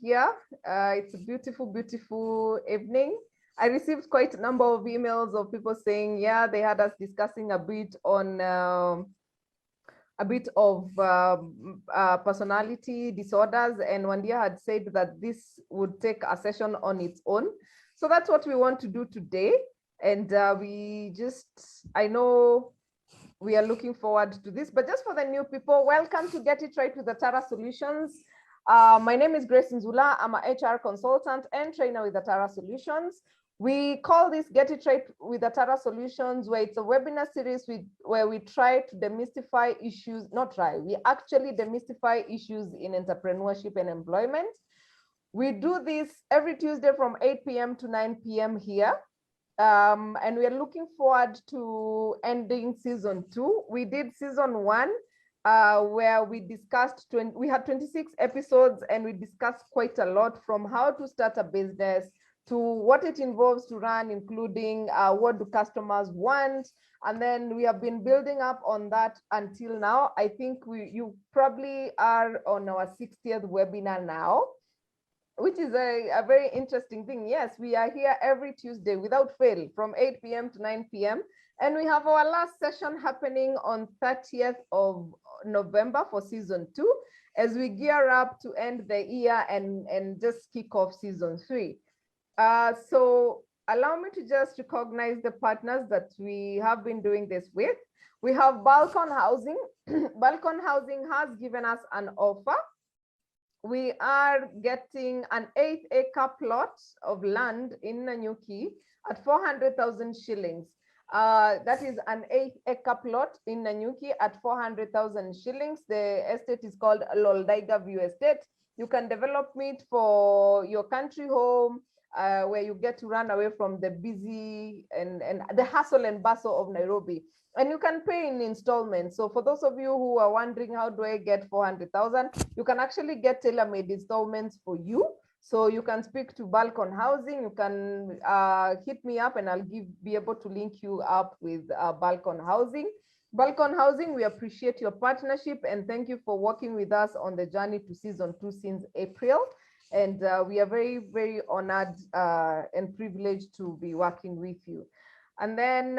Here. It's a beautiful, beautiful evening. I received quite a number of emails of people saying, yeah, they had us discussing a bit on personality disorders, and Wandia had said that this would take a session on its own. So that's what we want to do today. And I know we are looking forward to this, but just for the new people, welcome to Get It Right with Atara Solutions. My name is Grace Nzula. I'm an HR consultant and trainer with Atara Solutions. We call this Get It Right with Atara Solutions, where it's a webinar series where we try to demystify issues, we actually demystify issues in entrepreneurship and employment. We do this every Tuesday from 8 p.m. to 9 p.m. here. And we are looking forward to ending season 2. We did season 1, where we discussed, we had 26 episodes, and we discussed quite a lot, from how to start a business to what it involves to run, including what do customers want. And then we have been building up on that until now. I think you probably are on our 60th webinar now, which is a very interesting thing. Yes, we are here every Tuesday without fail from 8 p.m. to 9 p.m. And we have our last session happening on 30th of November for season 2, as we gear up to end the year and just kick off season 3. So allow me to just recognize the partners that we have been doing this with. We have Balcon Housing. Balcon Housing has given us an offer. We are getting an 8-acre plot of land in Nanyuki at 400,000 shillings. That is an 8-acre plot in Nanyuki at 400,000 shillings. The estate is called Loldaiga View Estate. You can develop it for your country home, where you get to run away from the busy and the hustle and bustle of Nairobi. And you can pay in installments. So for those of you who are wondering, how do I get 400,000? You can actually get tailor-made installments for you. So you can speak to Balcon Housing. You can hit me up, and I'll be able to link you up with Balcon Housing. Balcon Housing, we appreciate your partnership, and thank you for working with us on the journey to season 2 since April. And we are very, very honored and privileged to be working with you. And then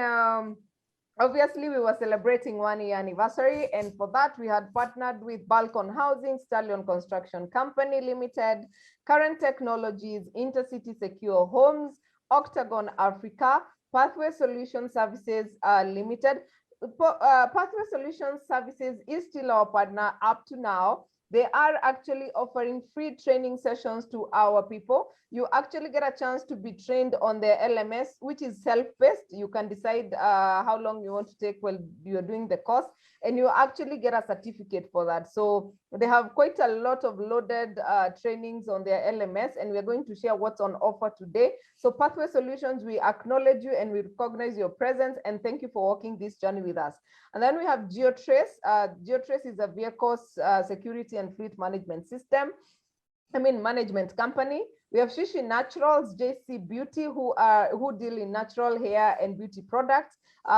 obviously, we were celebrating 1-year anniversary, and for that, we had partnered with Balcon Housing, Stallion Construction Company Limited, Current Technologies, Intercity Secure Homes, Octagon Africa, Pathway Solution Services Limited. Pathway Solution Services is still our partner up to now. They are actually offering free training sessions to our people. You actually get a chance to be trained on their LMS, which is self-paced. You can decide how long you want to take while you're doing the course, and you actually get a certificate for that. So they have quite a lot of loaded trainings on their LMS, and we're going to share what's on offer today. So Pathway Solutions, we acknowledge you and we recognize your presence, and thank you for walking this journey with us. And then we have GeoTrace. GeoTrace is a vehicles security and fleet management management company. We have Shishi Naturals, JC Beauty, who deal in natural hair and beauty products.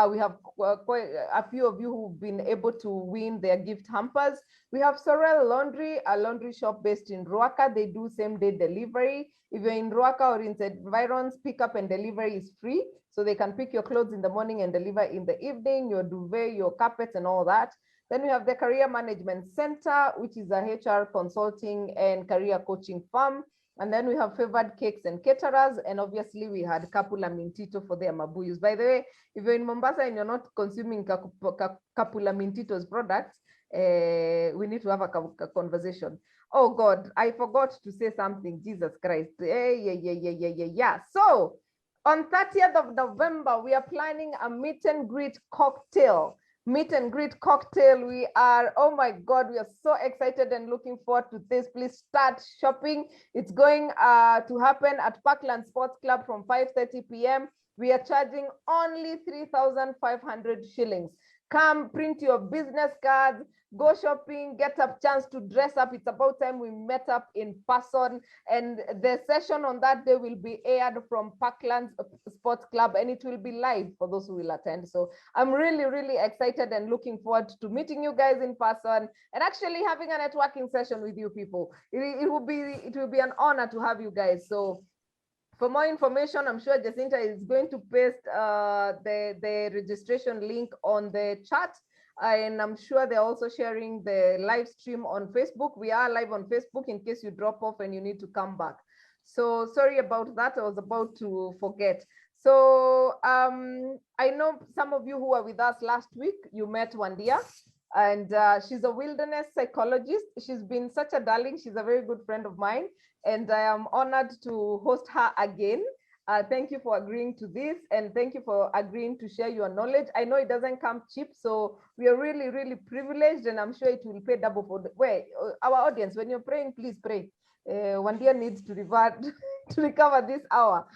We have quite a few of you who've been able to win their gift hampers. We have Sorel Laundry, a laundry shop based in Ruaka. They do same-day delivery. If you're in Ruaka or in environs, pickup and delivery is free. So they can pick your clothes in the morning and deliver in the evening, your duvet, your carpets, and all that. Then we have the Career Management Center, which is a HR consulting and career coaching firm. And then we have Favored Cakes and Caterers. And obviously we had Kapula Mintito for their mabuyus. By the way, if you're in Mombasa and you're not consuming Kapula Mintito's products, we need to have a conversation. Oh God, I forgot to say something. Jesus Christ. Yeah. So on 30th of November, we are planning a meet and greet cocktail. We are, oh my God, we are so excited and looking forward to this. Please start shopping. It's going to happen at Parkland Sports Club from 5:30 p.m. We are charging only 3,500 shillings. Come print your business cards, go shopping, get a chance to dress up. It's about time we met up in person. And the session on that day will be aired from Parklands Sports Club, and it will be live for those who will attend. So I'm really, really excited and looking forward to meeting you guys in person and actually having a networking session with you people. It will be an honor to have you guys. So for more information, I'm sure Jacinta is going to paste the registration link on the chat. And I'm sure they're also sharing the live stream on Facebook. We are live on Facebook in case you drop off and you need to come back. So sorry about that. I was about to forget. So I know some of you who were with us last week, you met Wandia. And she's a wilderness psychologist. She's been such a darling. She's a very good friend of mine. And I am honored to host her again. Thank you for agreeing to this. And thank you for agreeing to share your knowledge. I know it doesn't come cheap. So we are really, really privileged. And I'm sure it will pay double for our audience. When you're praying, please pray. Wandia needs to revert to recover this hour.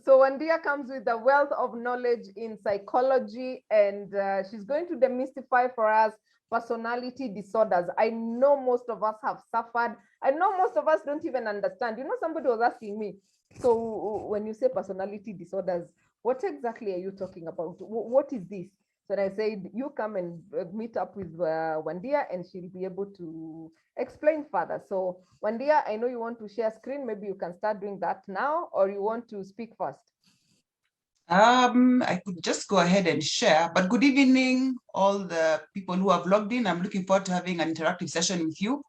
So Wandia comes with a wealth of knowledge in psychology, and she's going to demystify for us personality disorders. I know most of us have suffered. I know most of us don't even understand. You know, somebody was asking me, so when you say personality disorders, what exactly are you talking about? What is this? So I said, you come and meet up with Wandia and she'll be able to explain further. So Wandia, I know you want to share screen. Maybe you can start doing that now, or you want to speak first? I could just go ahead and share, but good evening, all the people who have logged in. I'm looking forward to having an interactive session with you.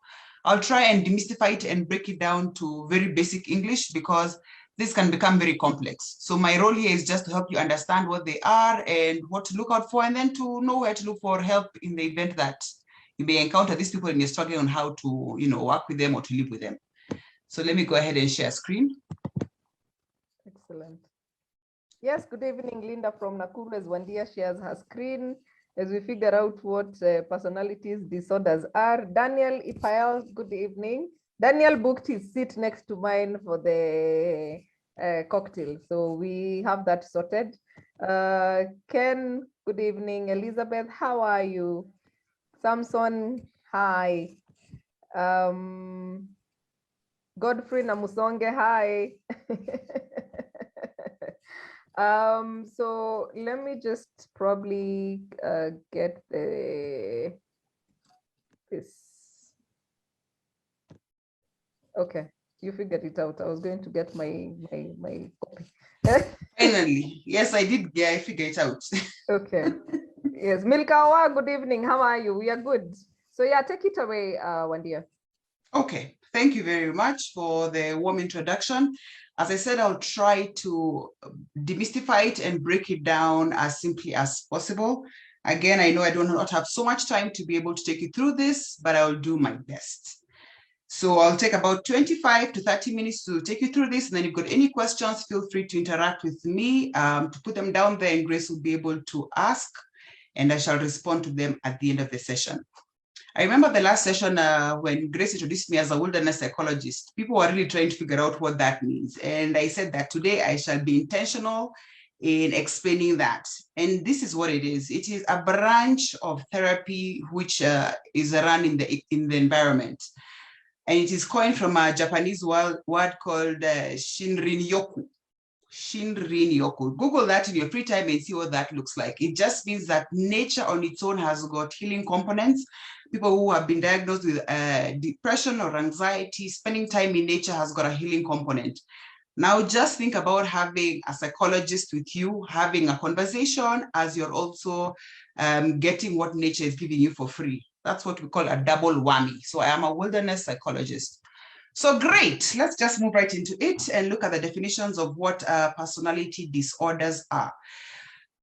I'll try and demystify it and break it down to very basic English because this can become very complex. So my role here is just to help you understand what they are and what to look out for, and then to know where to look for help in the event that you may encounter these people and you're struggling on how to, work with them or to live with them. So let me go ahead and share screen. Excellent. Yes, good evening, Linda from Nakuru, as Wandia shares her screen as we figure out what personalities disorders are. Daniel Ipael, good evening. Daniel booked his seat next to mine for the cocktail, so we have that sorted. Ken, good evening. Elizabeth, how are you? Samson, hi. Godfrey Namusonge, hi. So let me just probably get this. Okay, you figured it out. I was going to get my copy. Finally, yes, I did. Yeah, I figured it out. Okay. Yes, Milkawa, good evening. How are you? We are good. So yeah, take it away, Wandia. Okay, thank you very much for the warm introduction. As I said, I'll try to demystify it and break it down as simply as possible. Again, I know I do not have so much time to be able to take you through this, but I'll do my best. So I'll take about 25 to 30 minutes to take you through this. And then if you've got any questions, feel free to interact with me, to put them down there, and Grace will be able to ask, and I shall respond to them at the end of the session. I remember the last session when Grace introduced me as a wilderness psychologist. People were really trying to figure out what that means. And I said that today I shall be intentional in explaining that. And this is what it is. It is a branch of therapy which is run in the environment. And it is coined from a Japanese word called Shinrin-yoku. Shinrin-yoku. Google that in your free time and see what that looks like. It just means that nature on its own has got healing components. People who have been diagnosed with depression or anxiety, spending time in nature has got a healing component. Now, just think about having a psychologist with you, having a conversation as you're also getting what nature is giving you for free. That's what we call a double whammy. So I am a wilderness psychologist. So great, let's just move right into it and look at the definitions of what personality disorders are.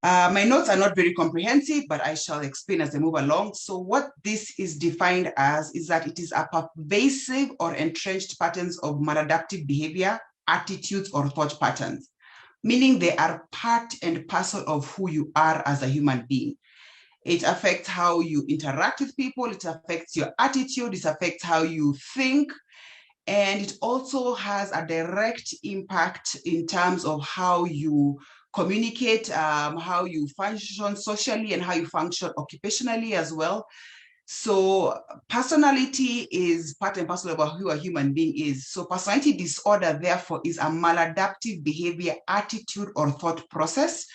My notes are not very comprehensive, but I shall explain as I move along. So what this is defined as is that it is a pervasive or entrenched patterns of maladaptive behavior, attitudes, or thought patterns, meaning they are part and parcel of who you are as a human being. It affects how you interact with people, it affects your attitude, it affects how you think, and it also has a direct impact in terms of how you communicate, how you function socially, and how you function occupationally as well. So personality is part and parcel about who a human being is. So personality disorder, therefore, is a maladaptive behavior, attitude, or thought process,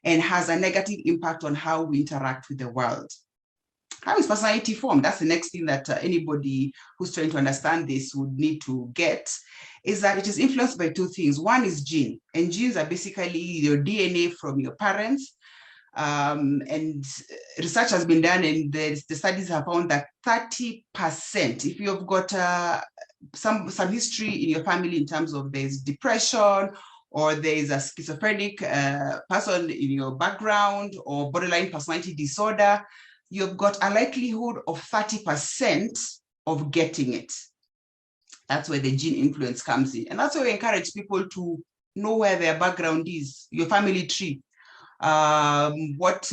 and has a negative impact on how we interact with the world. How is personality formed? That's the next thing that anybody who's trying to understand this would need to get, is that it is influenced by two things. One is gene, and genes are basically your DNA from your parents. And research has been done, and the studies have found that 30%, if you've got some history in your family in terms of there's depression, or there's a schizophrenic person in your background, or borderline personality disorder, you've got a likelihood of 30% of getting it. That's where the gene influence comes in. And that's why we encourage people to know where their background is, your family tree. What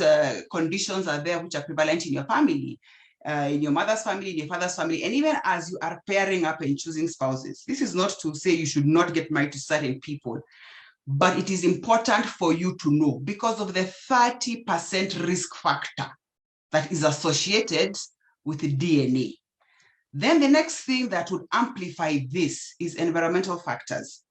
conditions are there which are prevalent in your family, in your mother's family, in your father's family, and even as you are pairing up and choosing spouses. This is not to say you should not get married to certain people, but it is important for you to know because of the 30% risk factor that is associated with the DNA. Then the next thing that would amplify this is environmental factors,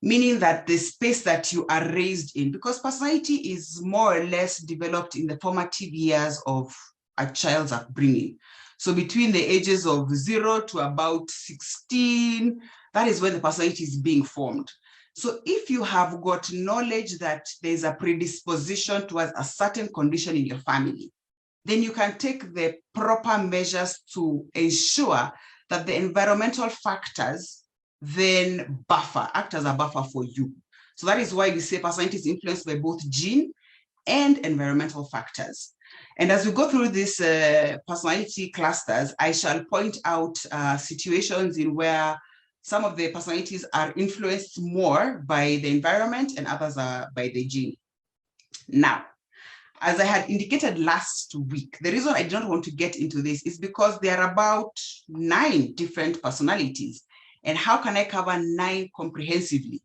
meaning that the space that you are raised in, because personality is more or less developed in the formative years of a child's upbringing. So between the ages of 0 to about 16, that is when the personality is being formed. So if you have got knowledge that there's a predisposition towards a certain condition in your family, then you can take the proper measures to ensure that the environmental factors then act as a buffer for you. So that is why we say personality is influenced by both gene and environmental factors. And as we go through these personality clusters, I shall point out situations in where some of the personalities are influenced more by the environment and others are by the gene. Now, as I had indicated last week, the reason I don't want to get into this is because there are about 9 different personalities. And how can I cover 9 comprehensively?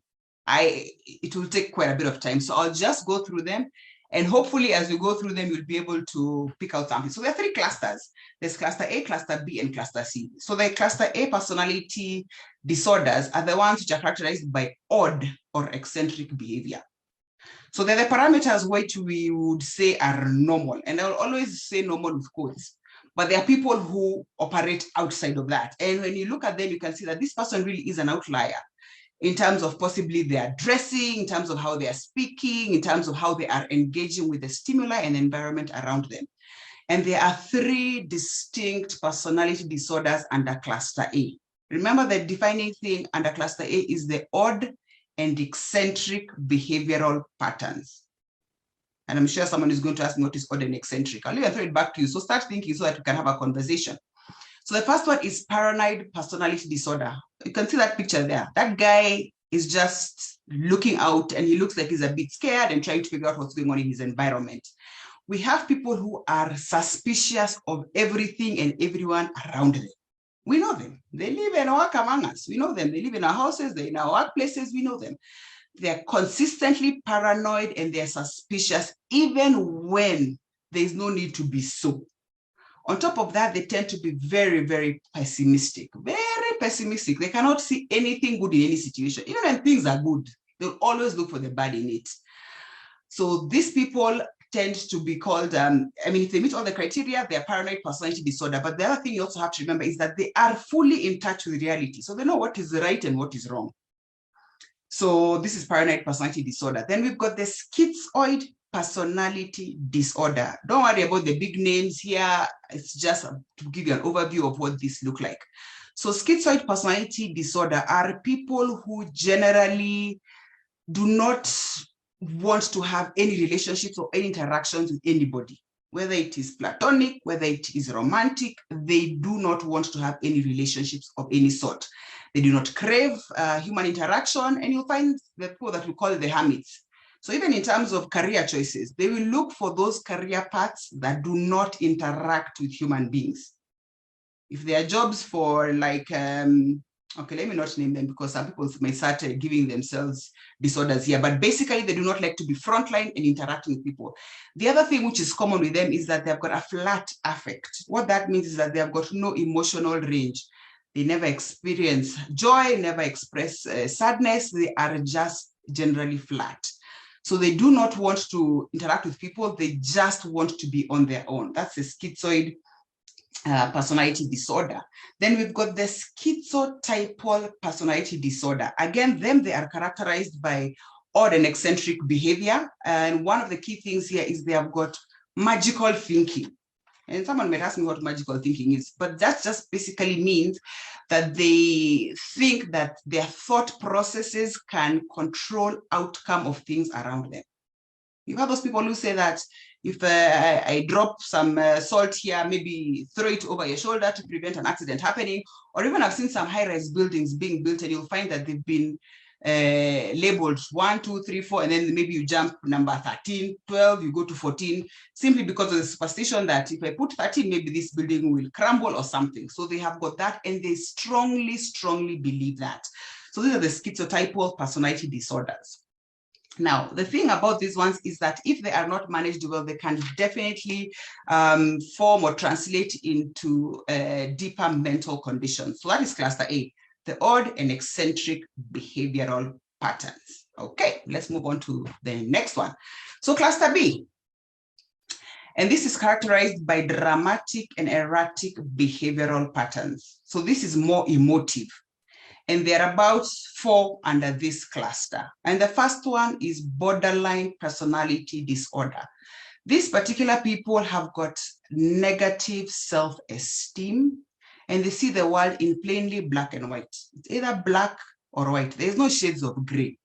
It will take quite a bit of time. So I'll just go through them. And hopefully, as you go through them, you'll be able to pick out something. So there are 3 clusters. There's cluster A, cluster B, and cluster C. So the cluster A personality disorders are the ones which are characterized by odd or eccentric behavior. So they're the parameters which we would say are normal. And I'll always say normal with quotes. But there are people who operate outside of that. And when you look at them, you can see that this person really is an outlier in terms of possibly their dressing, in terms of how they are speaking, in terms of how they are engaging with the stimuli and environment around them. And there are 3 distinct personality disorders under cluster A. Remember, the defining thing under cluster A is the odd and eccentric behavioral patterns. And I'm sure someone is going to ask me what is odd and eccentric. I'll even throw it back to you. So start thinking so that we can have a conversation. So the first one is paranoid personality disorder. You can see that picture there. That guy is just looking out and he looks like he's a bit scared and trying to figure out what's going on in his environment. We have people who are suspicious of everything and everyone around them. We know them. They live and work among us. We know them. They live in our houses. They're in our workplaces. We know them. They're consistently paranoid and they're suspicious even when there's no need to be so. On top of that, they tend to be very, very pessimistic. Very pessimistic. They cannot see anything good in any situation. Even when things are good, they'll always look for the bad in it. So these people tend to be called, if they meet all the criteria, they're paranoid personality disorder. But the other thing you also have to remember is that they are fully in touch with reality. So they know what is right and what is wrong. So this is paranoid personality disorder. Then we've got the schizoid personality disorder. Don't worry about the big names here. It's just to give you an overview of what this look like. So schizoid personality disorder are people who generally do not want to have any relationships or any interactions with anybody, whether it is platonic, whether it is romantic. They do not want to have any relationships of any sort. They do not crave human interaction, and you'll find the people that we call the hermits. So even in terms of career choices, they will look for those career paths that do not interact with human beings. If there are jobs for like Okay, let me not name them because some people may start giving themselves disorders here, but basically they do not like to be frontline and interacting with people. The other thing which is common with them is that they've got a flat affect. What that means is that they've got no emotional range. They never experience joy, never express sadness. They are just generally flat. So they do not want to interact with people. They just want to be on their own. That's a schizoid personality disorder. Then we've got the schizotypal personality disorder. Again, they are characterized by odd and eccentric behavior. And one of the key things here is they have got magical thinking. And someone might ask me what magical thinking is, but that just basically means that they think that their thought processes can control outcome of things around them. You have those people who say that if I drop some salt here, maybe throw it over your shoulder to prevent an accident happening. Or even I've seen some high-rise buildings being built and you'll find that they've been labeled 1, 2, 3, 4, and then maybe you jump number 13, 12, you go to 14, simply because of the superstition that if I put 13, maybe this building will crumble or something. So they have got that and they strongly, strongly believe that. So these are the schizotypal personality disorders. Now, the thing about these ones is that if they are not managed well, they can definitely form or translate into deeper mental conditions. So that is cluster A, the odd and eccentric behavioral patterns. Okay, let's move on to the next one. So cluster B, and this is characterized by dramatic and erratic behavioral patterns. So this is more emotive. And there are about 4 under this cluster. And the first one is borderline personality disorder. These particular people have got negative self-esteem and they see the world in plainly black and white. It's either black or white. There's no shades of gray.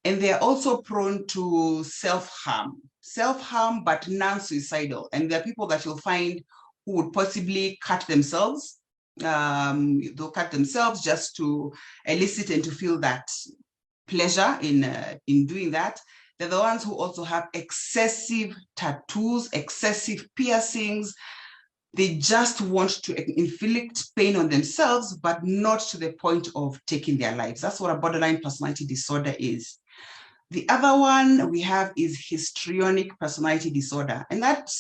And they're also prone to self-harm, but non-suicidal. And there are people that you'll find who would possibly cut themselves. They'll cut themselves just to elicit and to feel that pleasure in doing that. They're the ones who also have excessive tattoos, excessive piercings. They just want to inflict pain on themselves, but not to the point of taking their lives. That's what a borderline personality disorder is. The other one we have is histrionic personality disorder. And that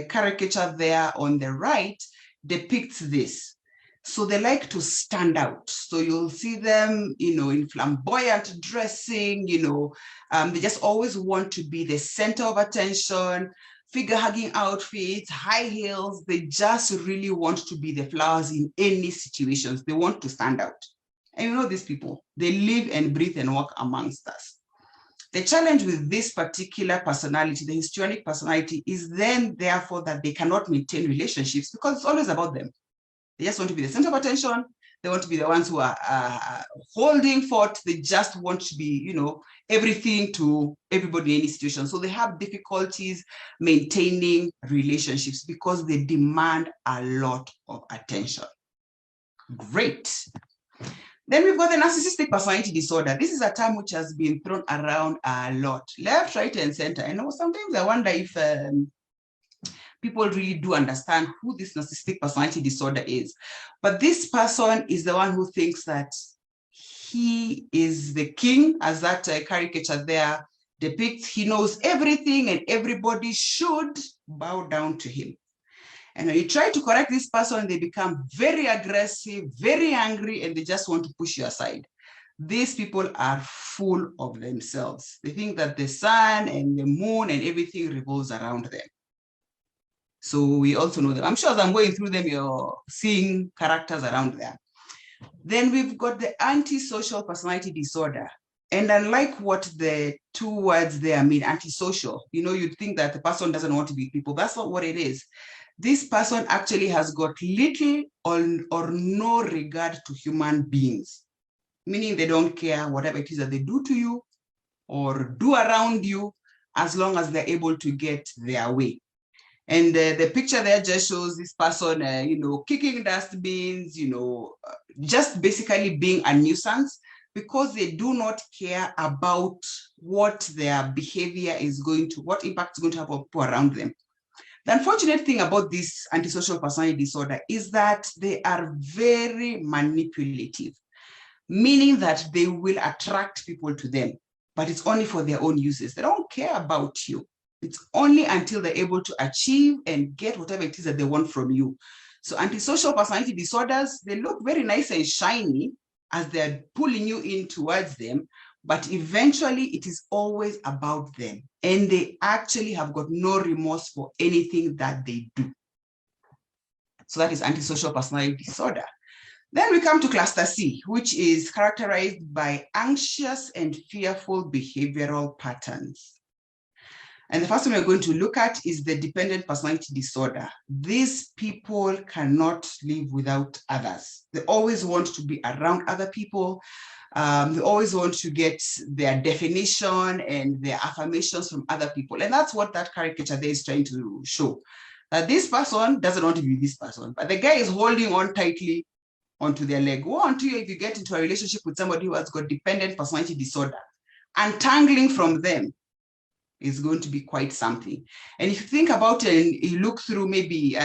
caricature there on the right depicts this. So they like to stand out. So you'll see them, in flamboyant dressing, they just always want to be the center of attention, figure-hugging outfits, high heels. They just really want to be the flowers in any situations. They want to stand out. And these people, they live and breathe and walk amongst us. The challenge with this particular personality, the histrionic personality, is then therefore that they cannot maintain relationships because it's always about them. They just want to be the center of attention. They want to be the ones who are holding forth. They just want to be, everything to everybody in any situation. So they have difficulties maintaining relationships because they demand a lot of attention. Great. Then we've got the narcissistic personality disorder. This is a term which has been thrown around a lot, left, right, and center. And sometimes I wonder if people really do understand who this narcissistic personality disorder is. But this person is the one who thinks that he is the king, as that caricature there depicts. He knows everything and everybody should bow down to him. And when you try to correct this person, they become very aggressive, very angry, and they just want to push you aside. These people are full of themselves. They think that the sun and the moon and everything revolves around them. So we also know them. I'm sure as I'm going through them, you're seeing characters around there. Then we've got the antisocial personality disorder. And unlike what the two words there mean, antisocial, you'd think that the person doesn't want to be with people. That's not what it is. This person actually has got little or no regard to human beings, meaning they don't care whatever it is that they do to you or do around you, as long as they're able to get their way. And the picture there just shows this person, kicking dustbins, just basically being a nuisance because they do not care about what their behavior is going to, what impact is going to have on people around them. The unfortunate thing about this antisocial personality disorder is that they are very manipulative, meaning that they will attract people to them, but it's only for their own uses. They don't care about you. It's only until they're able to achieve and get whatever it is that they want from you. So antisocial personality disorders, they look very nice and shiny as they're pulling you in towards them, but eventually it is always about them. And they actually have got no remorse for anything that they do. So that is antisocial personality disorder. Then we come to cluster C, which is characterized by anxious and fearful behavioral patterns. And the first one we're going to look at is the dependent personality disorder. These people cannot live without others. They always want to be around other people. They always want to get their definition and their affirmations from other people. And that's what that caricature there is trying to show. That this person doesn't want to be this person, but the guy is holding on tightly onto their leg. Woe unto you if you get into a relationship with somebody who has got dependent personality disorder. Untangling from them is going to be quite something. And if you think about it and you look through maybe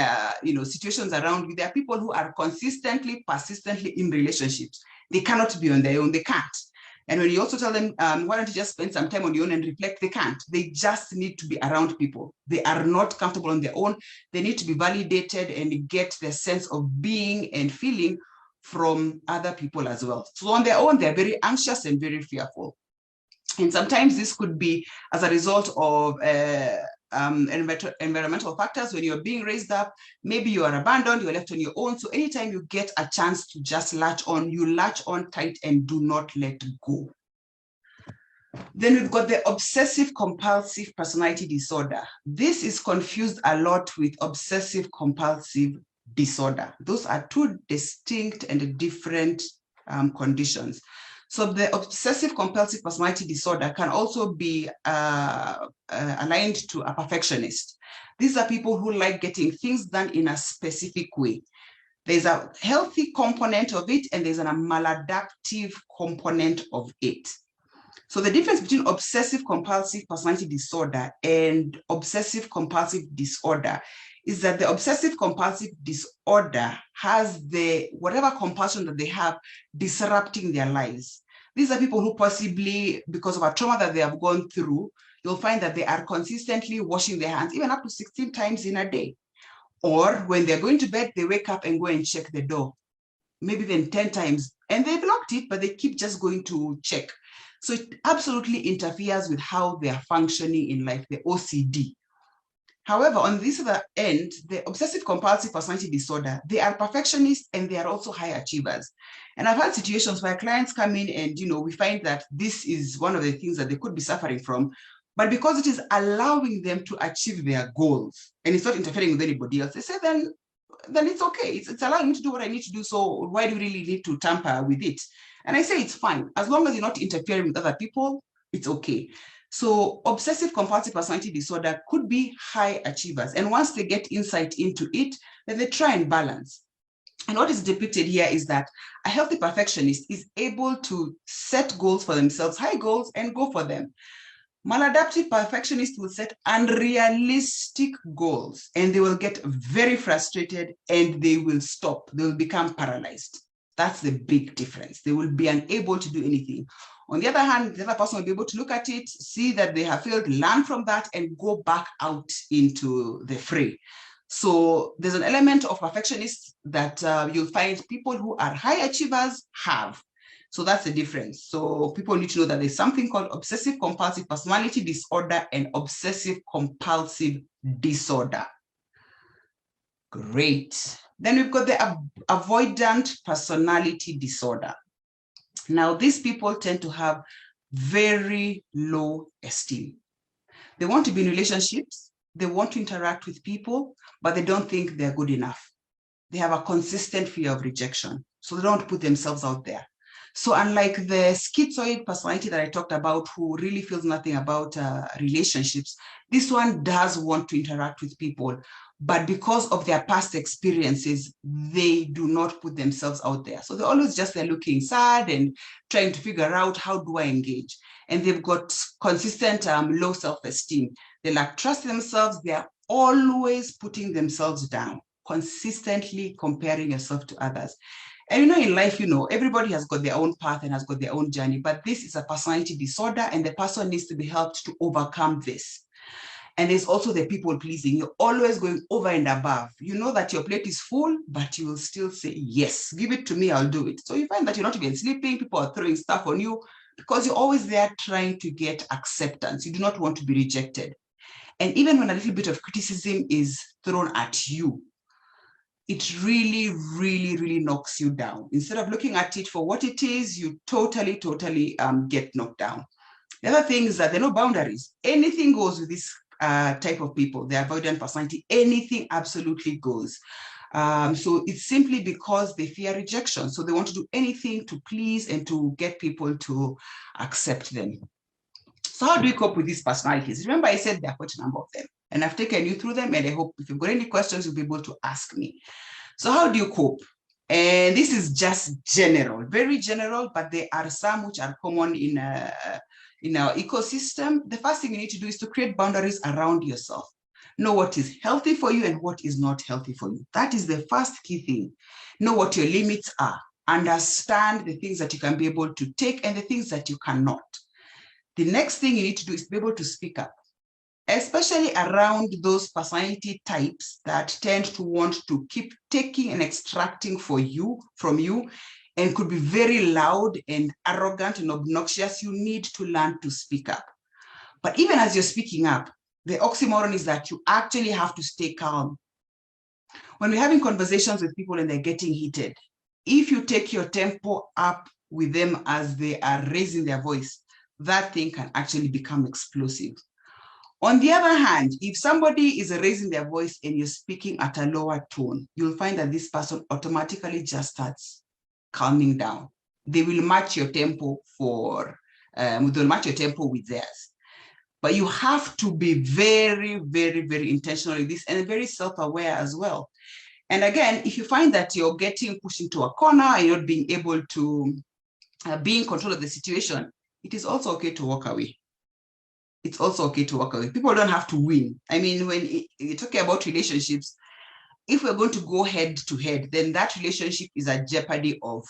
situations around you, there are people who are consistently, persistently in relationships. They cannot be on their own. They can't. And when you also tell them, why don't you just spend some time on your own and reflect, they can't. They just need to be around people. They are not comfortable on their own. They need to be validated and get their sense of being and feeling from other people as well. So on their own, they're very anxious and very fearful. And sometimes this could be as a result of environmental factors. When you're being raised up, maybe you are abandoned, you're left on your own. So anytime you get a chance to just latch on, you latch on tight and do not let go. Then we've got the obsessive compulsive personality disorder. This is confused a lot with obsessive compulsive disorder. Those are two distinct and different conditions. So the obsessive compulsive personality disorder can also be aligned to a perfectionist. These are people who like getting things done in a specific way. There's a healthy component of it and there's a maladaptive component of it. So the difference between obsessive compulsive personality disorder and obsessive compulsive disorder is that the obsessive compulsive disorder has the whatever compulsion that they have disrupting their lives. These are people who possibly, because of a trauma that they have gone through, you'll find that they are consistently washing their hands, even up to 16 times in a day. Or when they're going to bed, they wake up and go and check the door, maybe even 10 times. And they've locked it, but they keep just going to check. So it absolutely interferes with how they are functioning in life, the OCD. However, on this other end, the obsessive compulsive personality disorder, they are perfectionists and they are also high achievers. And I've had situations where clients come in and, we find that this is one of the things that they could be suffering from, but because it is allowing them to achieve their goals and it's not interfering with anybody else, they say, then it's okay. It's allowing me to do what I need to do. So why do we really need to tamper with it? And I say, it's fine. As long as you're not interfering with other people, it's okay. So obsessive compulsive personality disorder could be high achievers. And once they get insight into it, then they try and balance. And what is depicted here is that a healthy perfectionist is able to set goals for themselves, high goals, and go for them. Maladaptive perfectionists will set unrealistic goals and they will get very frustrated and they will stop. They will become paralyzed. That's the big difference. They will be unable to do anything. On the other hand, the other person will be able to look at it, see that they have failed, learn from that, and go back out into the fray. So there's an element of perfectionists that you'll find people who are high achievers have. So that's the difference. So people need to know that there's something called obsessive compulsive personality disorder and obsessive compulsive disorder. Great. Then we've got the avoidant personality disorder. Now, these people tend to have very low esteem. They want to be in relationships, they want to interact with people, but they don't think they're good enough. They have a consistent fear of rejection, so they don't put themselves out there. So unlike the schizoid personality that I talked about, who really feels nothing about relationships, this one does want to interact with people, but because of their past experiences, they do not put themselves out there. So they're always just there looking sad and trying to figure out, how do I engage? And they've got consistent low self-esteem. They lack trust in themselves. They are always putting themselves down, consistently comparing yourself to others. And you know, in life, you know, everybody has got their own path and has got their own journey, but this is a personality disorder and the person needs to be helped to overcome this. And there's also the people pleasing. You're always going over and above. You know that your plate is full, but you will still say, yes, give it to me, I'll do it. So you find that you're not even sleeping, people are throwing stuff on you because you're always there trying to get acceptance. You do not want to be rejected. And even when a little bit of criticism is thrown at you, it really, really, really knocks you down. Instead of looking at it for what it is, you totally get knocked down. The other thing is that there are no boundaries. Anything goes with this type of people, the avoidant personality, anything absolutely goes. So it's simply because they fear rejection. So they want to do anything to please and to get people to accept them. So how do we cope with these personalities? Remember, I said there are quite a number of them, and I've taken you through them, and I hope if you've got any questions, you'll be able to ask me. So how do you cope? And this is just general, very general, but there are some which are common in our ecosystem. The first thing you need to do is to create boundaries around yourself. Know what is healthy for you and what is not healthy for you. That is the first key thing. Know what your limits are. Understand the things that you can be able to take and the things that you cannot. The next thing you need to do is be able to speak up, especially around those personality types that tend to want to keep taking and extracting from you, and could be very loud and arrogant and obnoxious. You need to learn to speak up. But even as you're speaking up, the oxymoron is that you actually have to stay calm. When we're having conversations with people and they're getting heated, if you take your tempo up with them as they are raising their voice, that thing can actually become explosive. On the other hand, if somebody is raising their voice and you're speaking at a lower tone, you'll find that this person automatically just starts calming down. They will match your tempo they'll match your tempo with theirs. But you have to be very, very, very intentional with this and very self-aware as well. And again, if you find that you're getting pushed into a corner and you're not being able to be in control of the situation, it is also okay to walk away. It's also okay to walk away. People don't have to win. I mean, when you're talking about relationships, if we're going to go head to head, then that relationship is at jeopardy of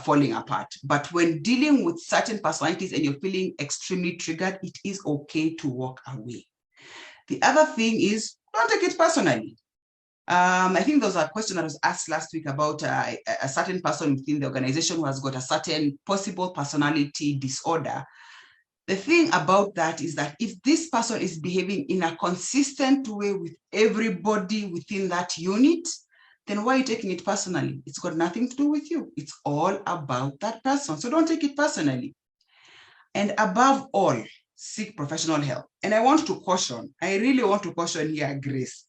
falling apart. But when dealing with certain personalities and you're feeling extremely triggered, it is okay to walk away. The other thing is, don't take it personally. I think there was a question that was asked last week about a certain person within the organization who has got a certain possible personality disorder. The thing about that is that if this person is behaving in a consistent way with everybody within that unit, then why are you taking it personally? It's got nothing to do with you. It's all about that person. So don't take it personally. And above all, seek professional help. And I want to caution, I really want to caution here, Grace,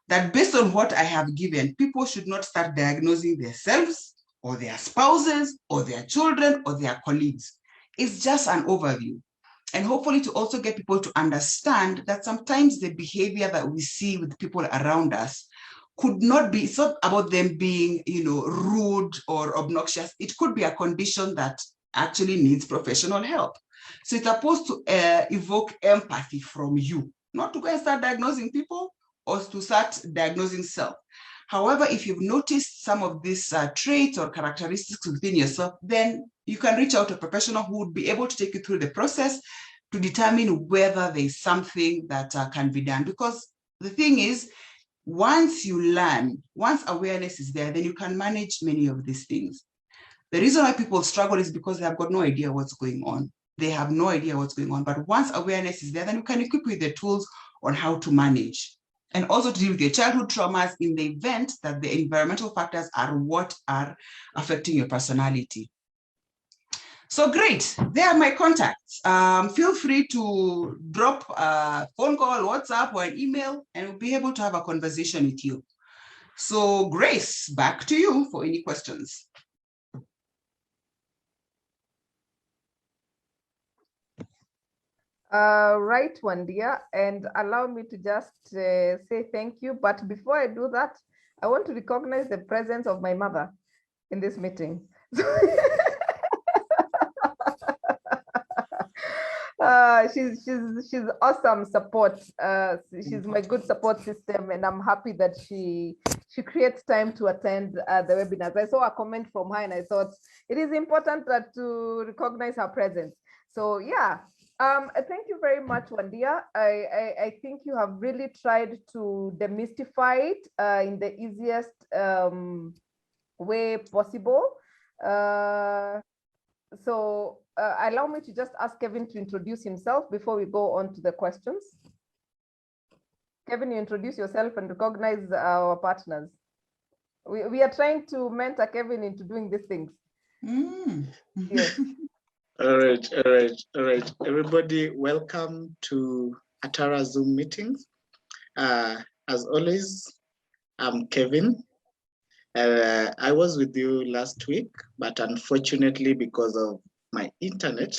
that based on what I have given, people should not start diagnosing themselves or their spouses or their children or their colleagues. It's just an overview. And hopefully to also get people to understand that sometimes the behavior that we see with people around us could not be, it's not about them being, rude or obnoxious. It could be a condition that actually needs professional help. So it's supposed to evoke empathy from you, not to go and start diagnosing people or to start diagnosing self. However, if you've noticed some of these traits or characteristics within yourself, then you can reach out to a professional who would be able to take you through the process to determine whether there's something that can be done. Because the thing is, once you learn, once awareness is there, then you can manage many of these things. The reason why people struggle is because they have got no idea what's going on. They have no idea what's going on. But once awareness is there, then you can equip with the tools on how to manage. And also to deal with your childhood traumas in the event that the environmental factors are what are affecting your personality. So great, there are my contacts. Feel free to drop a phone call, WhatsApp, or an email, and we'll be able to have a conversation with you. So Grace, back to you for any questions. Right, Wandia, and allow me to just say thank you. But before I do that, I want to recognize the presence of my mother in this meeting. She's awesome support. She's my good support system, and I'm happy that she creates time to attend the webinars. I saw a comment from her, and I thought it is important that to recognize her presence. So yeah, thank you very much, Wandia. I think you have really tried to demystify it in the easiest way possible. So allow me to just ask Kevin to introduce himself before we go on to the questions. Kevin, you introduce yourself and recognize our partners. We are trying to mentor Kevin into doing these things. Yes. All right. Everybody, welcome to Atara Zoom meetings. As always, I'm Kevin. I was with you last week, but unfortunately, because of my internet,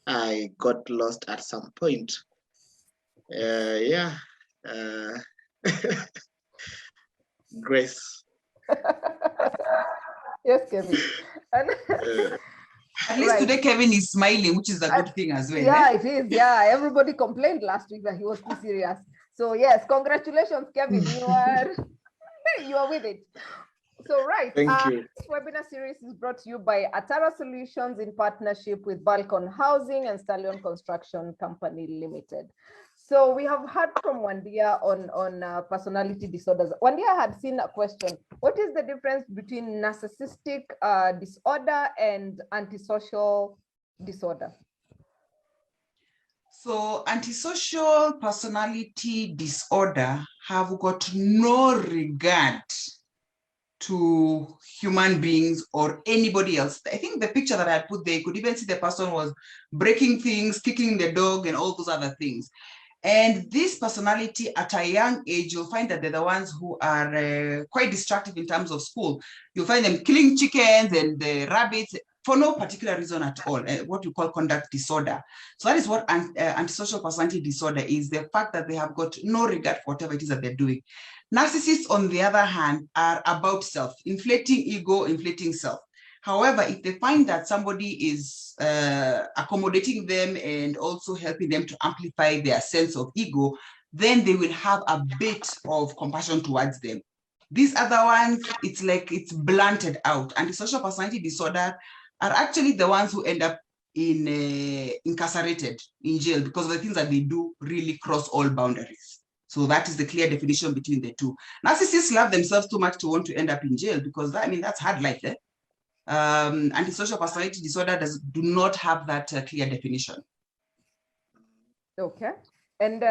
I got lost at some point. Grace. Yes, Kevin. At least today Kevin is smiling, which is a good thing as well. Yeah, it is. Yeah, everybody complained last week that he was too serious. So yes, congratulations, Kevin. You are with it. So right, thank you. This webinar series is brought to you by Atara Solutions in partnership with Balcon Housing and Stallion Construction Company Limited. So we have heard from Wandia on personality disorders. Wandia had seen a question. What is the difference between narcissistic disorder and antisocial disorder? So antisocial personality disorder have got no regard to human beings or anybody else. I think the picture that I put there, you could even see the person was breaking things, kicking the dog, and all those other things. And this personality at a young age, you'll find that they're the ones who are quite destructive in terms of school. You'll find them killing chickens and rabbits for no particular reason at all, what we call conduct disorder. So that is what antisocial personality disorder is, the fact that they have got no regard for whatever it is that they're doing. Narcissists, on the other hand, are about self, inflating ego, inflating self. However, if they find that somebody is accommodating them and also helping them to amplify their sense of ego, then they will have a bit of compassion towards them. These other ones, it's like it's blunted out. Antisocial personality disorder are actually the ones who end up incarcerated in jail because of the things that they do really cross all boundaries. So that is the clear definition between the two. Narcissists love themselves too much to want to end up in jail because that's hard life. Antisocial personality disorder do not have that clear definition. Okay. And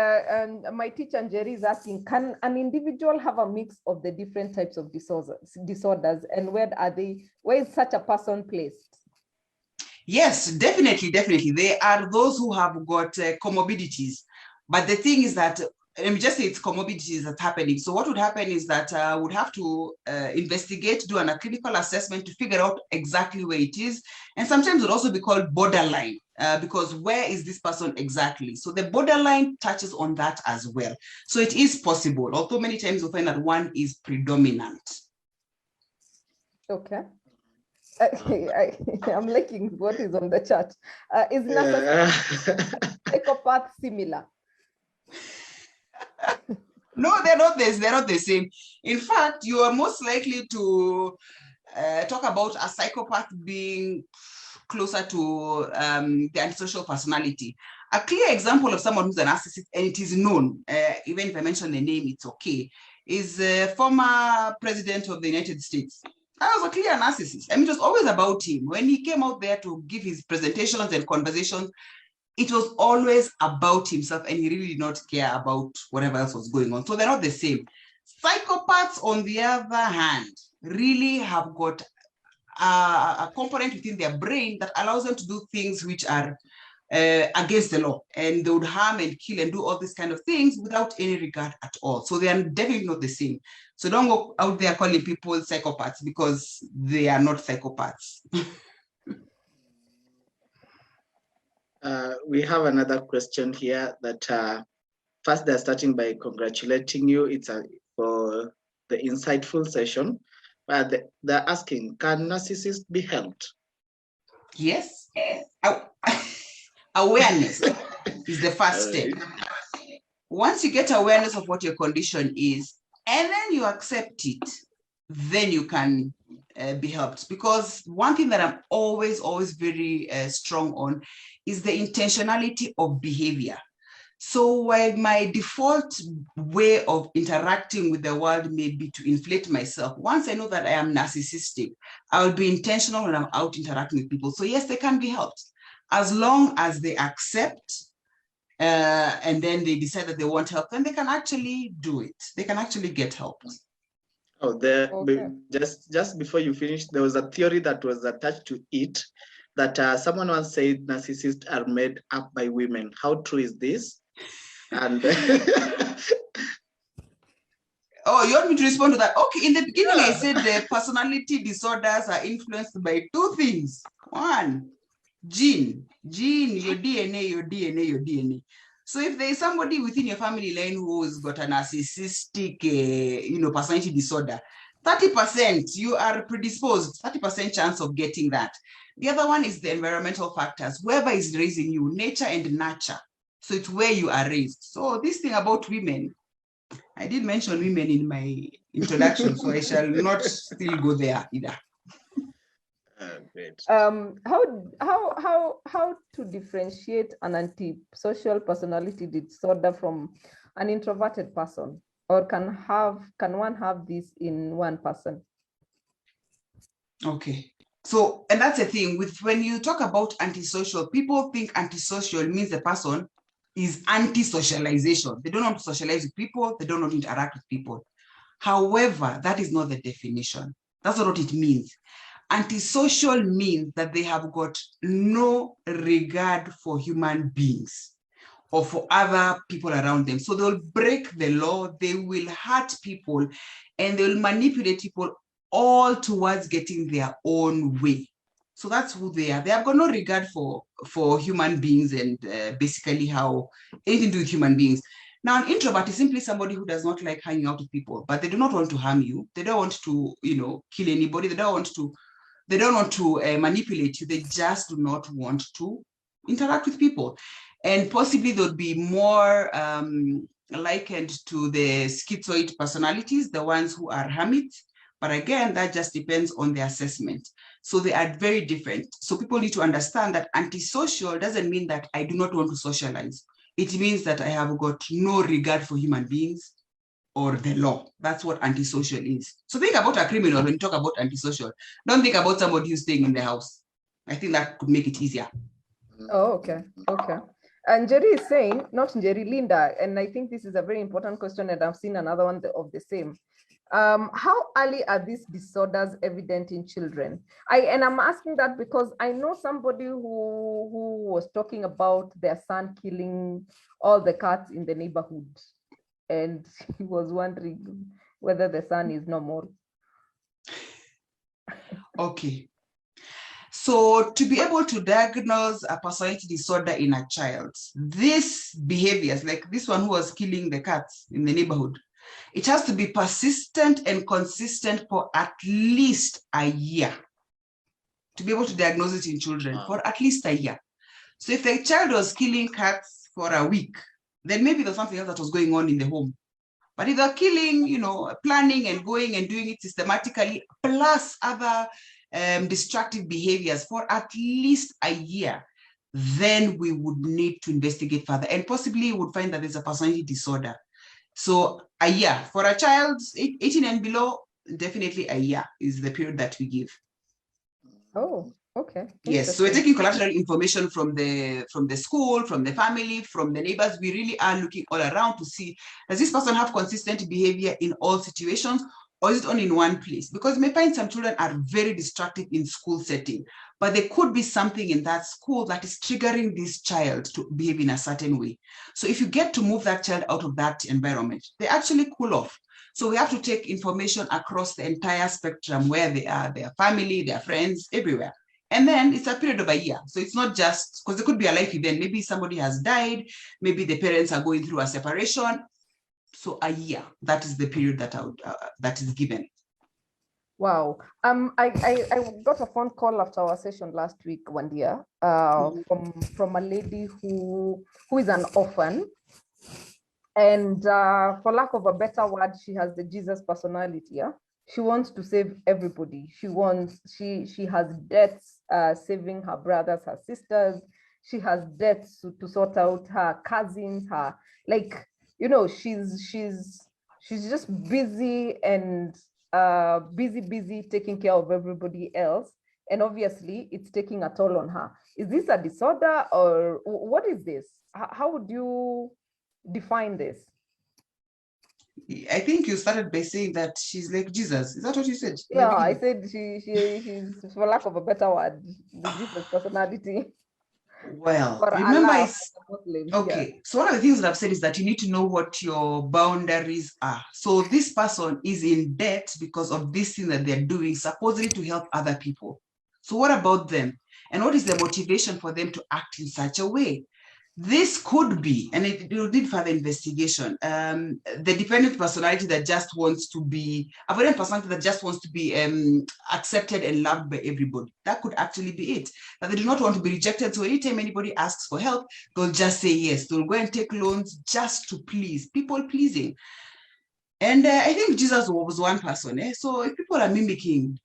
my teacher Jerry is asking, can an individual have a mix of the different types of disorders, and where is such a person placed? Yes, definitely. There are those who have got comorbidities, but the thing is that, let me just say it's comorbidities that's happening. So what would happen is that would have to investigate, do a clinical assessment to figure out exactly where it is. And sometimes it would also be called borderline because where is this person exactly? So the borderline touches on that as well. So it is possible, although many times you'll find that one is predominant. Okay. I'm liking what is on the chart. Is narcissism psychopath similar? No, they're not the same. In fact, you are most likely to talk about a psychopath being closer to the antisocial personality. A clear example of someone who's a narcissist, and it is known, even if I mention the name, it's okay, is former president of the United States. I was a clear narcissist. It was always about him. When he came out there to give his presentations and conversations, it was always about himself, and he really did not care about whatever else was going on. So they're not the same. Psychopaths, on the other hand, really have got a component within their brain that allows them to do things which are against the law, and they would harm and kill and do all these kind of things without any regard at all. So they are definitely not the same. So don't go out there calling people psychopaths because they are not psychopaths. We have another question here that first they're starting by congratulating you. It's for the insightful session. They're asking, can narcissists be helped? Yes. Awareness is the first step. Once you get awareness of what your condition is, and then you accept it, then you can be helped. Because one thing that I'm always very strong on is the intentionality of behavior. So while my default way of interacting with the world may be to inflate myself, once I know that I am narcissistic, I will be intentional when I'm out interacting with people. So yes, they can be helped as long as they accept and then they decide that they want help, then they can actually do it. They can actually get help. Oh, just before you finish, there was a theory that was attached to it that someone once said narcissists are made up by women. How true is this? And oh, you want me to respond to that? Okay, in the beginning, I said the personality disorders are influenced by two things. One, gene, your DNA. So if there is somebody within your family line who's got a narcissistic, personality disorder, 30% you are predisposed, 30% chance of getting that. The other one is the environmental factors. Whoever is raising you, nature and nurture. So it's where you are raised. So this thing about women, I did mention women in my introduction, so I shall not still go there either. Great. How to differentiate an antisocial personality disorder from an introverted person, or can one have this in one person? Okay, so and that's the thing with when you talk about antisocial, people think antisocial means the person is anti-socialization. They don't want to socialize with people. They don't want to interact with people. However, that is not the definition. That's not what it means. Antisocial means that they have got no regard for human beings or for other people around them. So they'll break the law, they will hurt people, and they'll manipulate people all towards getting their own way. So that's who they are. They have got no regard for human beings and basically how anything to do with human beings. Now, an introvert is simply somebody who does not like hanging out with people, but they do not want to harm you. They don't want to, kill anybody. They don't want to manipulate you. They just do not want to interact with people. And possibly they would be more likened to the schizoid personalities, the ones who are hermits. But again, that just depends on the assessment. So they are very different. So people need to understand that antisocial doesn't mean that I do not want to socialize. It means that I have got no regard for human beings or the law. That's what antisocial is. So think about a criminal when you talk about antisocial. Don't think about somebody who's staying in the house. I think that could make it easier. Oh, okay. And Jerry is saying, not Jerry, Linda, and I think this is a very important question, and I've seen another one of the same. How early are these disorders evident in children? I'm asking that because I know somebody who was talking about their son killing all the cats in the neighborhood, and he was wondering whether the son is normal. Okay. So to be able to diagnose a personality disorder in a child, these behaviors, like this one who was killing the cats in the neighborhood, it has to be persistent and consistent for at least a year to be able to diagnose it in children. Wow. For at least a year. So if the child was killing cats for a week, then maybe there's something else that was going on in the home. But if they're killing, planning and going and doing it systematically, plus other destructive behaviors for at least a year, then we would need to investigate further and possibly would find that there's a personality disorder. So a year for a child 18 and below, definitely a year is the period that we give. Oh, okay. Yes, so we're taking collateral information from the school, from the family, from the neighbors. We really are looking all around to see, does this person have consistent behavior in all situations, or is it only in one place? Because you may find some children are very destructive in school setting, but there could be something in that school that is triggering this child to behave in a certain way. So if you get to move that child out of that environment, they actually cool off. So we have to take information across the entire spectrum where they are, their family, their friends, everywhere. And then it's a period of a year. So it's not just, because there could be a life event. Maybe somebody has died. Maybe the parents are going through a separation. So a year, that is the period that that is given. Wow. I got a phone call after our session last week, Wandia, from a lady who is an orphan. And for lack of a better word, she has the Jesus personality. Yeah, she wants to save everybody. She has debts saving her brothers, her sisters. She has debts to sort out her cousins. Her like she's just busy and busy taking care of everybody else. And obviously, it's taking a toll on her. Is this a disorder or what is this? How would you define this? I think you started by saying that she's like Jesus. Is that what you said? Yeah, I said she's, for lack of a better word, the Jesus personality. Well, For remember, Allah, it's Muslims, okay. So one of the things that I've said is that you need to know what your boundaries are. So this person is in debt because of this thing that they're doing, supposedly to help other people. So what about them? And what is the motivation for them to act in such a way? This could be, and it will need further investigation, the dependent personality that just wants to be, avoidant personality that just wants to be accepted and loved by everybody. That could actually be it. That they do not want to be rejected. So anytime anybody asks for help, they'll just say yes. They'll go and take loans just to please, people pleasing. And I think Jesus was one person. So if people are mimicking,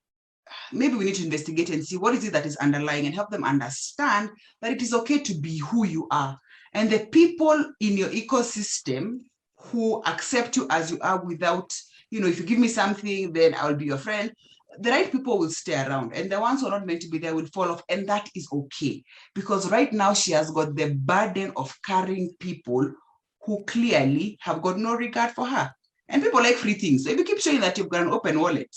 maybe we need to investigate and see what is it that is underlying and help them understand that it is okay to be who you are. And the people in your ecosystem who accept you as you are without, if you give me something, then I'll be your friend. The right people will stay around, and the ones who are not meant to be there will fall off, and that is okay. Because right now she has got the burden of carrying people who clearly have got no regard for her. And people like free things. So if you keep showing that you've got an open wallet,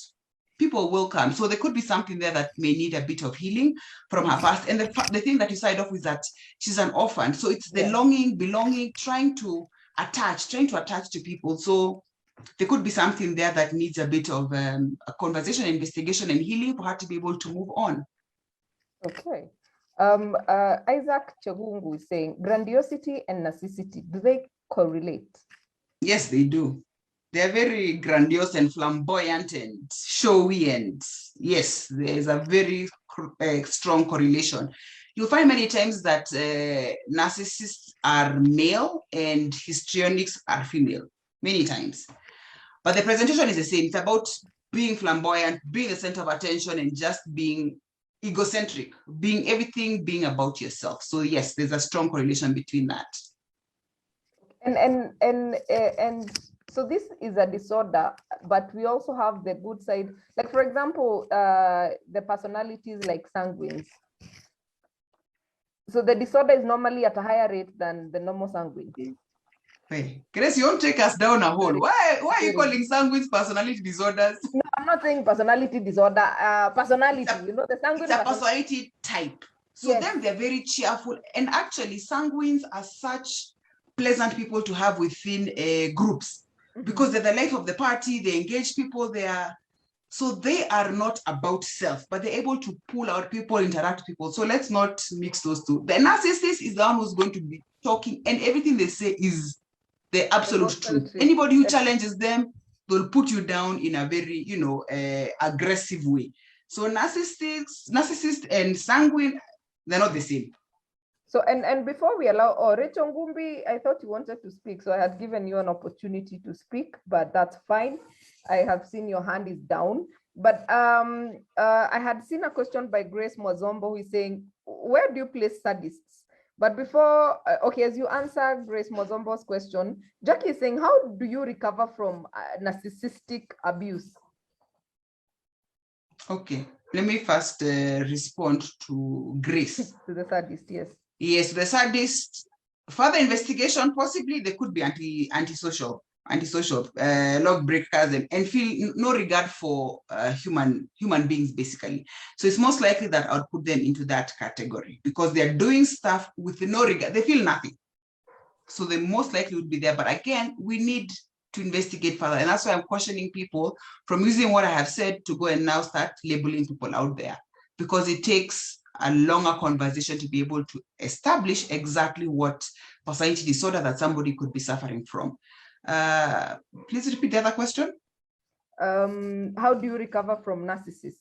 people will come. So there could be something there that may need a bit of healing from her past. And the thing that you side off with that she's an orphan. So it's the longing, belonging, trying to attach to people. So there could be something there that needs a bit of a conversation, investigation, and healing for her to be able to move on. Okay. Isaac Chagungu is saying, grandiosity and narcissistic, do they correlate? Yes, they do. They're very grandiose and flamboyant and showy, and yes, there's a very strong correlation. You'll find many times that narcissists are male and histrionics are female, many times. But the presentation is the same. It's about being flamboyant, being the center of attention, and just being egocentric, being everything, being about yourself. So yes, there's a strong correlation between that. And so this is a disorder, but we also have the good side. Like, for example, the personalities like sanguines. So the disorder is normally at a higher rate than the normal sanguine. Hey, Grace, you won't take us down a hole. Why are you calling sanguines personality disorders? No, I'm not saying personality disorder. Personality, the sanguine. It's a personality type. So yes. Them, they're very cheerful. And actually, sanguines are such pleasant people to have within groups because they're the life of the party. They engage people. So they are not about self, but they're able to pull out people, interact with people. So let's not mix those two. The narcissist is the one who's going to be talking, and everything they say is the absolute truth. Anybody who challenges them, they'll put you down in a very, aggressive way. So narcissist and sanguine, they're not the same. So, and before we allow, Rachel Ngumbi, I thought you wanted to speak, so I had given you an opportunity to speak, but that's fine. I have seen your hand is down. But I had seen a question by Grace Mwazombo who is saying, where do you place sadists? But before, okay, as you answer Grace Mwazombo's question, Jackie is saying, how do you recover from narcissistic abuse? Okay, let me first respond to Grace. To the sadist, yes. Yes, the sadist, further investigation, possibly they could be antisocial, log breakers, and feel no regard for human beings, basically. So it's most likely that I would put them into that category because they're doing stuff with no regard. They feel nothing. So they most likely would be there. But again, we need to investigate further. And that's why I'm cautioning people from using what I have said to go and now start labeling people out there, because it takes a longer conversation to be able to establish exactly what personality disorder that somebody could be suffering from. Please repeat the other question. how do you recover from narcissists?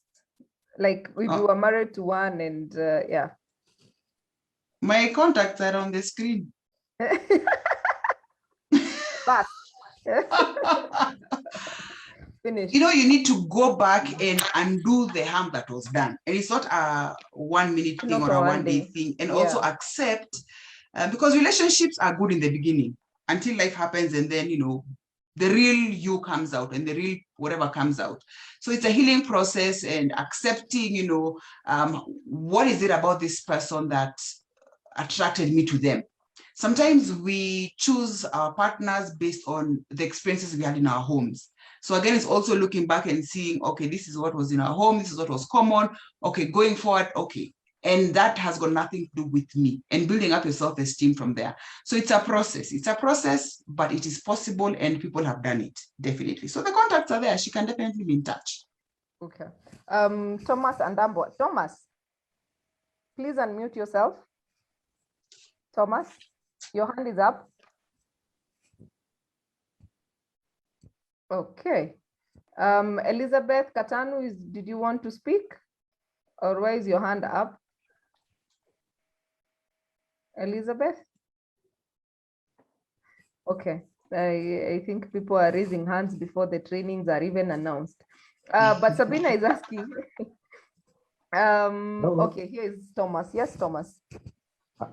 Like if you were married to one and yeah. My contacts are on the screen. Fast. Finish. You know, you need to go back and undo the harm that was done. And it's not a 1 minute thing or a 1 day thing. And also accept, because relationships are good in the beginning until life happens. And then, you know, the real you comes out and the real whatever comes out. So it's a healing process and accepting, you know, what is it about this person that attracted me to them. Sometimes we choose our partners based on the experiences we had in our homes. So again, it's also looking back and seeing, okay, this is what was in our home, this is what was common, okay, going forward, okay. And that has got nothing to do with me, and building up your self-esteem from there. So it's a process, but it is possible and people have done it, definitely. So the contacts are there, she can definitely be in touch. Okay. Thomas and Ambo. Thomas, please unmute yourself. Thomas, your hand is up. Okay. Elizabeth Katanu, did you want to speak? Or why is your hand up? Elizabeth? Okay. I think people are raising hands before the trainings are even announced. But Sabina is asking. Okay, here is Thomas. Yes, Thomas.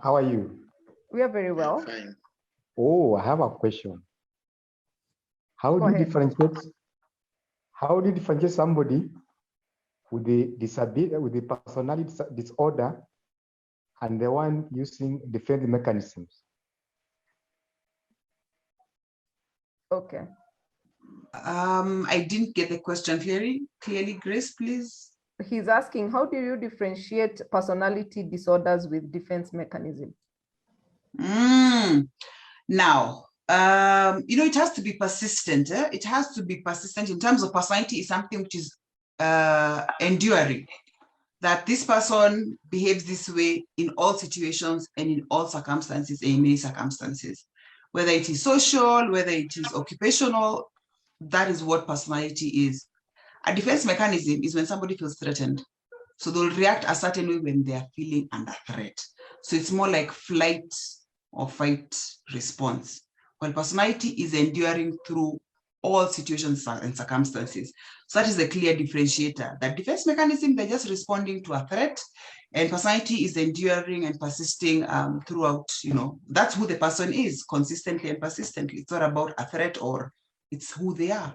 How are you? We are very well. Fine. Oh, I have a question. How do you differentiate somebody with the disability, with the personality disorder, and the one using defense mechanisms? Okay. I didn't get the question clearly, Grace, please. He's asking, how do you differentiate personality disorders with defense mechanism? Now, you know, it has to be persistent. It has to be persistent in terms of personality is something which is enduring. That this person behaves this way in all situations and in all circumstances and in many circumstances. Whether it is social, whether it is occupational, that is what personality is. A defense mechanism is when somebody feels threatened. So they'll react a certain way when they are feeling under threat. So it's more like flight or fight response. While personality is enduring through all situations and circumstances. So that is the clear differentiator. That defense mechanism, they're just responding to a threat, and personality is enduring and persisting throughout, you know, that's who the person is consistently and persistently. It's not about a threat, or it's who they are.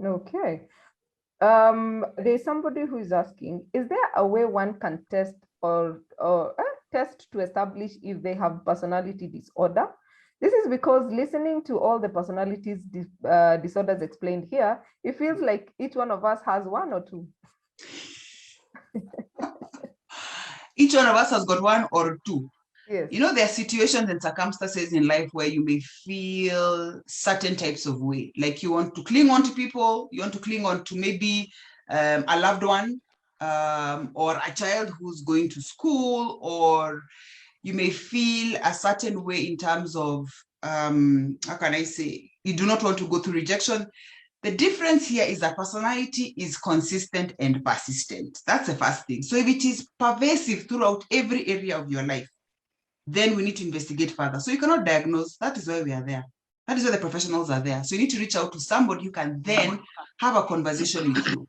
Okay. There's somebody who is asking, is there a way one can test or test to establish if they have personality disorder? This is because listening to all the personalities disorders explained here, it feels like each one of us has one or two. Each one of us has got one or two. Yes. You know, there are situations and circumstances in life where you may feel certain types of way, like you want to cling on to people, you want to cling on to maybe a loved one, or a child who's going to school, or you may feel a certain way in terms of, how can I say, you do not want to go through rejection. The difference here is that personality is consistent and persistent. That's the first thing. So if it is pervasive throughout every area of your life, then we need to investigate further. So you cannot diagnose. That is why we are there. That is why the professionals are there. So you need to reach out to somebody who can then have a conversation with you.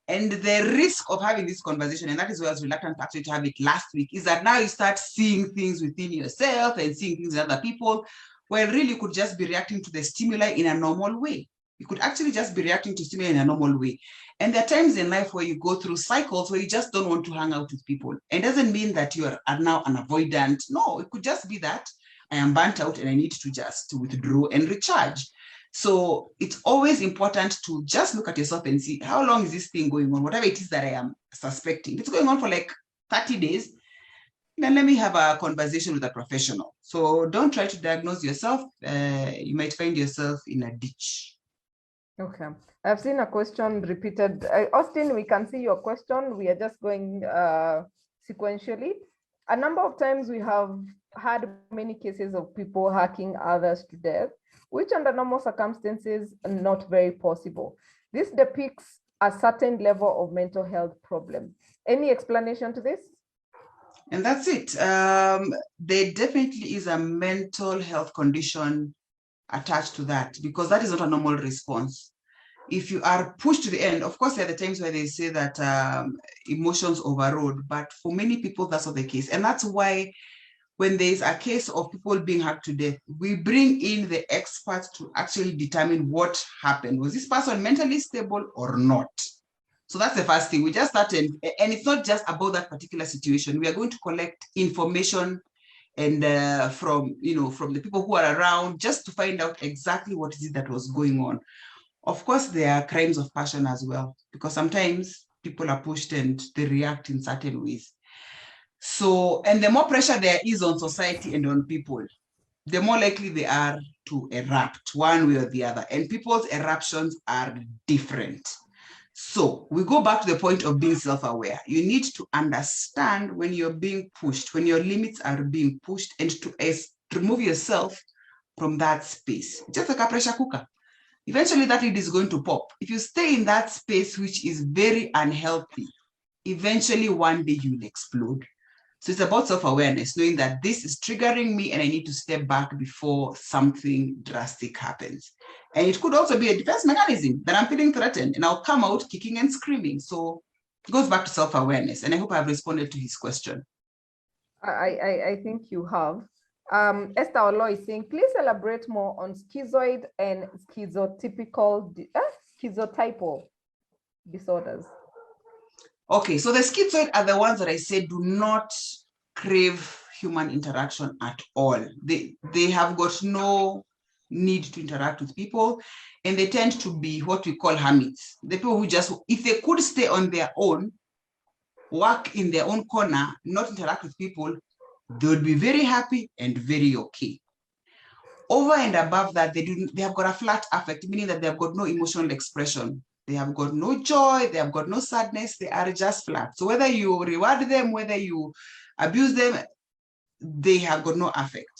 And the risk of having this conversation, and that is why I was reluctant actually to have it last week, is that now you start seeing things within yourself and seeing things in other people, where really you could just be reacting to the stimuli in a normal way. You could actually just be reacting to stimuli in a normal way. And there are times in life where you go through cycles where you just don't want to hang out with people. It doesn't mean that you are now an avoidant. No, it could just be that I am burnt out and I need to just withdraw and recharge. So it's always important to just look at yourself and see, how long is this thing going on? Whatever it is that I am suspecting, if it's going on for like 30 days, then let me have a conversation with a professional. So don't try to diagnose yourself. You might find yourself in a ditch. Okay, I've seen a question repeated. Austin, we can see your question. We are just going sequentially. a number of times we have had many cases of people hacking others to death, which under normal circumstances are not very possible. This depicts a certain level of mental health problem. Any explanation to this? And that's it. There definitely is a mental health condition attached to that, because that is not a normal response. If you are pushed to the end, of course, there are the times where they say that emotions overrode, but for many people, that's not the case. And that's why when there's a case of people being hacked to death, we bring in the experts to actually determine what happened. Was this person mentally stable or not? So that's the first thing. We just started, and it's not just about that particular situation. We are going to collect information and from the people who are around, just to find out exactly what is it that was going on. Of course, there are crimes of passion as well, because sometimes people are pushed and they react in certain ways. So, and the more pressure there is on society and on people, the more likely they are to erupt one way or the other. And people's eruptions are different. So we go back to the point of being self-aware. You need to understand when you're being pushed, when your limits are being pushed, and to remove yourself from that space. Just like a pressure cooker. Eventually that lid is going to pop. If you stay in that space, which is very unhealthy, eventually one day you'll explode. So it's about self-awareness, knowing that this is triggering me and I need to step back before something drastic happens. And it could also be a defense mechanism that I'm feeling threatened and I'll come out kicking and screaming. So it goes back to self-awareness. And I hope I've responded to his question. I think you have. Esther Olo is saying, please elaborate more on schizoid and schizotypal disorders. Okay, so the schizoid are the ones that I said do not crave human interaction at all. They have got no need to interact with people, and they tend to be what we call hermits. The people who just, if they could stay on their own, work in their own corner, not interact with people, they would be very happy and very okay. Over and above that, they have got a flat affect, meaning that they have got no emotional expression. They have got no joy, they have got no sadness, they are just flat. So whether you reward them, whether you abuse them, they have got no affect.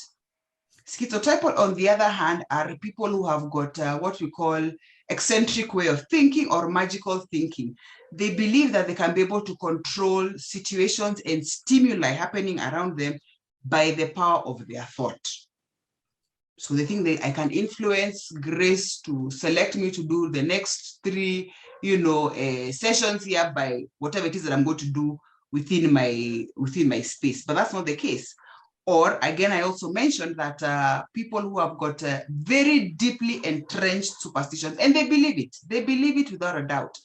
Schizotypal, on the other hand, are people who have got what we call eccentric way of thinking or magical thinking. They believe that they can be able to control situations and stimuli happening around them by the power of their thought. So they think that I can influence Grace to select me to do the next 3, sessions here by whatever it is that I'm going to do within my space. But that's not the case. Or again, I also mentioned that people who have got very deeply entrenched superstitions, and they believe it without a doubt,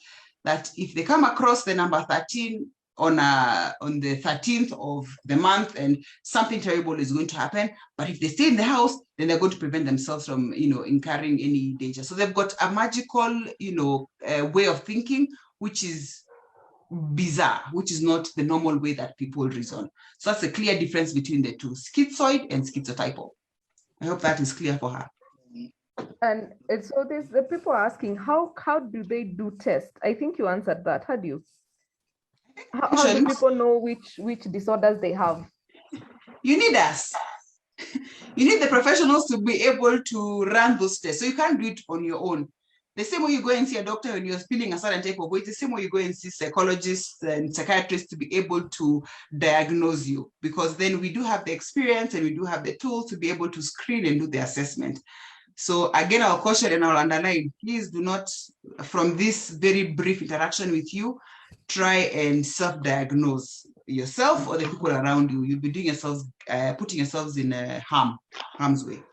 that if they come across the number 13 on the 13th of the month and something terrible is going to happen, but if they stay in the house, then they're going to prevent themselves from incurring any danger. So they've got a magical way of thinking, which is bizarre, which is not the normal way that people reason. So that's a clear difference between the two, schizoid and schizotypal. I hope that is clear for her. And so the people are asking, how do they do tests? I think you answered that. How do you? How do people know which disorders they have? You need us. You need the professionals to be able to run those tests. So you can't do it on your own. The same way you go and see a doctor when you're feeling a certain type of weight, the same way you go and see psychologists and psychiatrists to be able to diagnose you, because then we do have the experience and we do have the tools to be able to screen and do the assessment. So again, I'll caution and I'll underline, please do not, from this very brief interaction with you, try and self-diagnose yourself or the people around you. You'll be doing yourselves, putting yourselves in harm's way.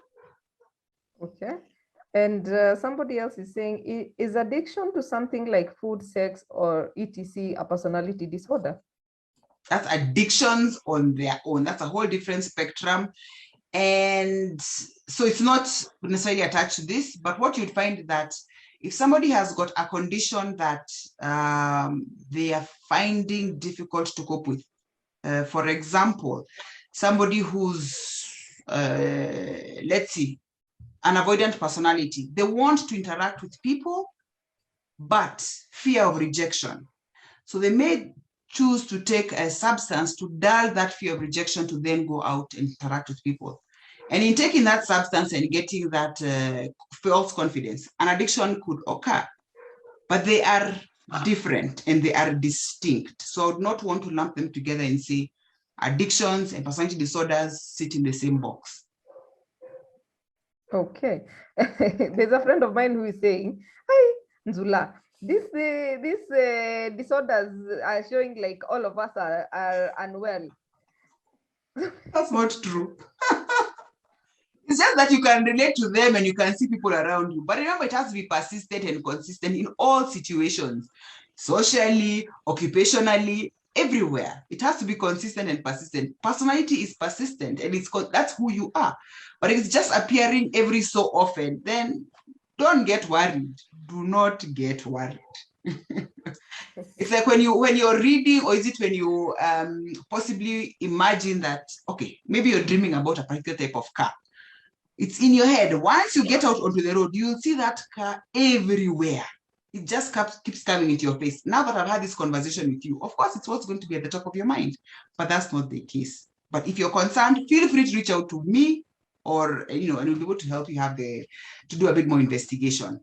Okay. And somebody else is saying, is addiction to something like food, sex, or etc. a personality disorder? That's addictions on their own. That's a whole different spectrum. And so it's not necessarily attached to this, but what you'd find that if somebody has got a condition that they are finding difficult to cope with, for example, somebody who's, let's see, an avoidant personality, they want to interact with people, but fear of rejection. So they may choose to take a substance to dull that fear of rejection to then go out and interact with people. And in taking that substance and getting that false confidence, an addiction could occur, but they are different and they are distinct. So I would not want to lump them together and say addictions and personality disorders sit in the same box. Okay. There's a friend of mine who is saying, hi, Nzula, these disorders are showing like all of us are unwell. That's not true. It's just that you can relate to them and you can see people around you. But remember, it has to be persistent and consistent in all situations, socially, occupationally, everywhere. It has to be consistent and persistent. Personality is persistent and that's who you are. But if it's just appearing every so often, then don't get worried. Do not get worried. It's like when you're reading, or is it when you possibly imagine that, okay, maybe you're dreaming about a particular type of car. It's in your head. Once you get out onto the road, you'll see that car everywhere. It just keeps coming into your face. Now that I've had this conversation with you, of course, it's what's going to be at the top of your mind, but that's not the case. But if you're concerned, feel free to reach out to me, or and we'll be able to help you to do a bit more investigation.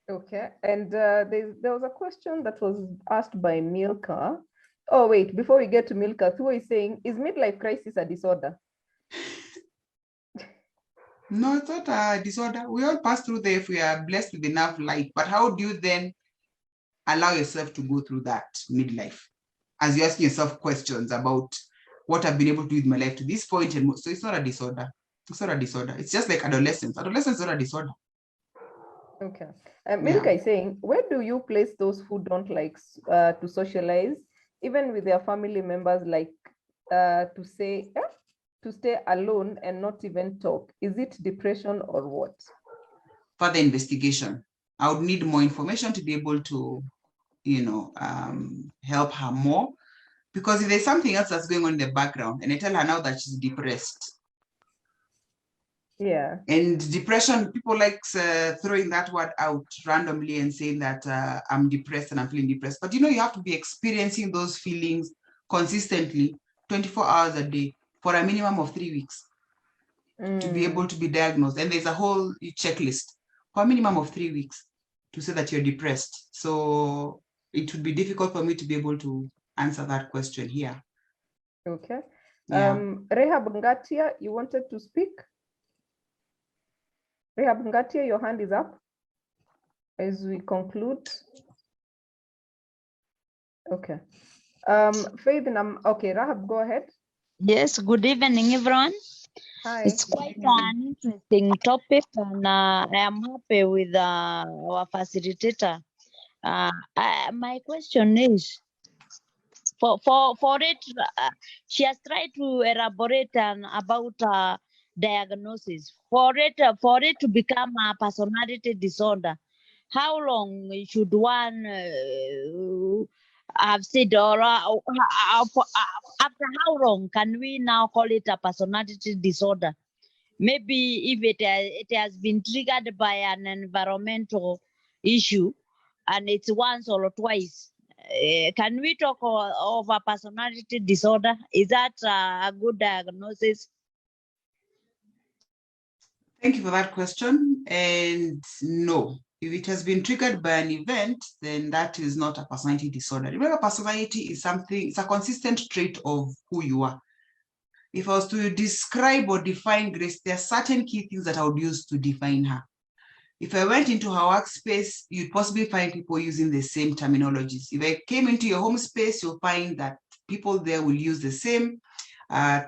Okay, and there was a question that was asked by Milka. Oh wait, before we get to Milka, Thuo is saying, is midlife crisis a disorder? No, it's not a disorder. We all pass through there if we are blessed with enough life. But how do you then allow yourself to go through that midlife? As you're asking yourself questions about what I've been able to do with my life to this point. And so it's not a disorder. It's not a disorder. It's just like adolescence. Adolescence is not a disorder. Okay. Milka is saying, where do you place those who don't like to socialize, even with their family members, like to stay alone and not even talk? Is it depression or what? Further investigation. I would need more information to be able to, help her more. Because if there's something else that's going on in the background, and I tell her now that she's depressed. Yeah. And depression, people like throwing that word out randomly and saying that I'm depressed and I'm feeling depressed. But you have to be experiencing those feelings consistently, 24 hours a day, for a minimum of 3 weeks to be able to be diagnosed. And there's a whole checklist for a minimum of 3 weeks to say that you're depressed. So it would be difficult for me to be able to answer that question here. Okay. Yeah. Rehab Ngatia, you wanted to speak? Rehab Ngatia, your hand is up as we conclude. Okay. Faith, okay, Rahab, go ahead. Yes, good evening, everyone. Hi. It's quite an interesting topic, and I am happy with our facilitator. My question is, for it, she has tried to elaborate about diagnosis. For it to become a personality disorder, how long should one have said, or after how long can we now call it a personality disorder? Maybe if it has been triggered by an environmental issue and it's once or twice, can we talk of a personality disorder? Is that a good diagnosis? Thank you for that question. And no, if it has been triggered by an event, then that is not a personality disorder. Remember, personality is it's a consistent trait of who you are. If I was to describe or define Grace, there are certain key things that I would use to define her. If I went into her workspace, you'd possibly find people using the same terminologies. If I came into your home space, you'll find that people there will use the same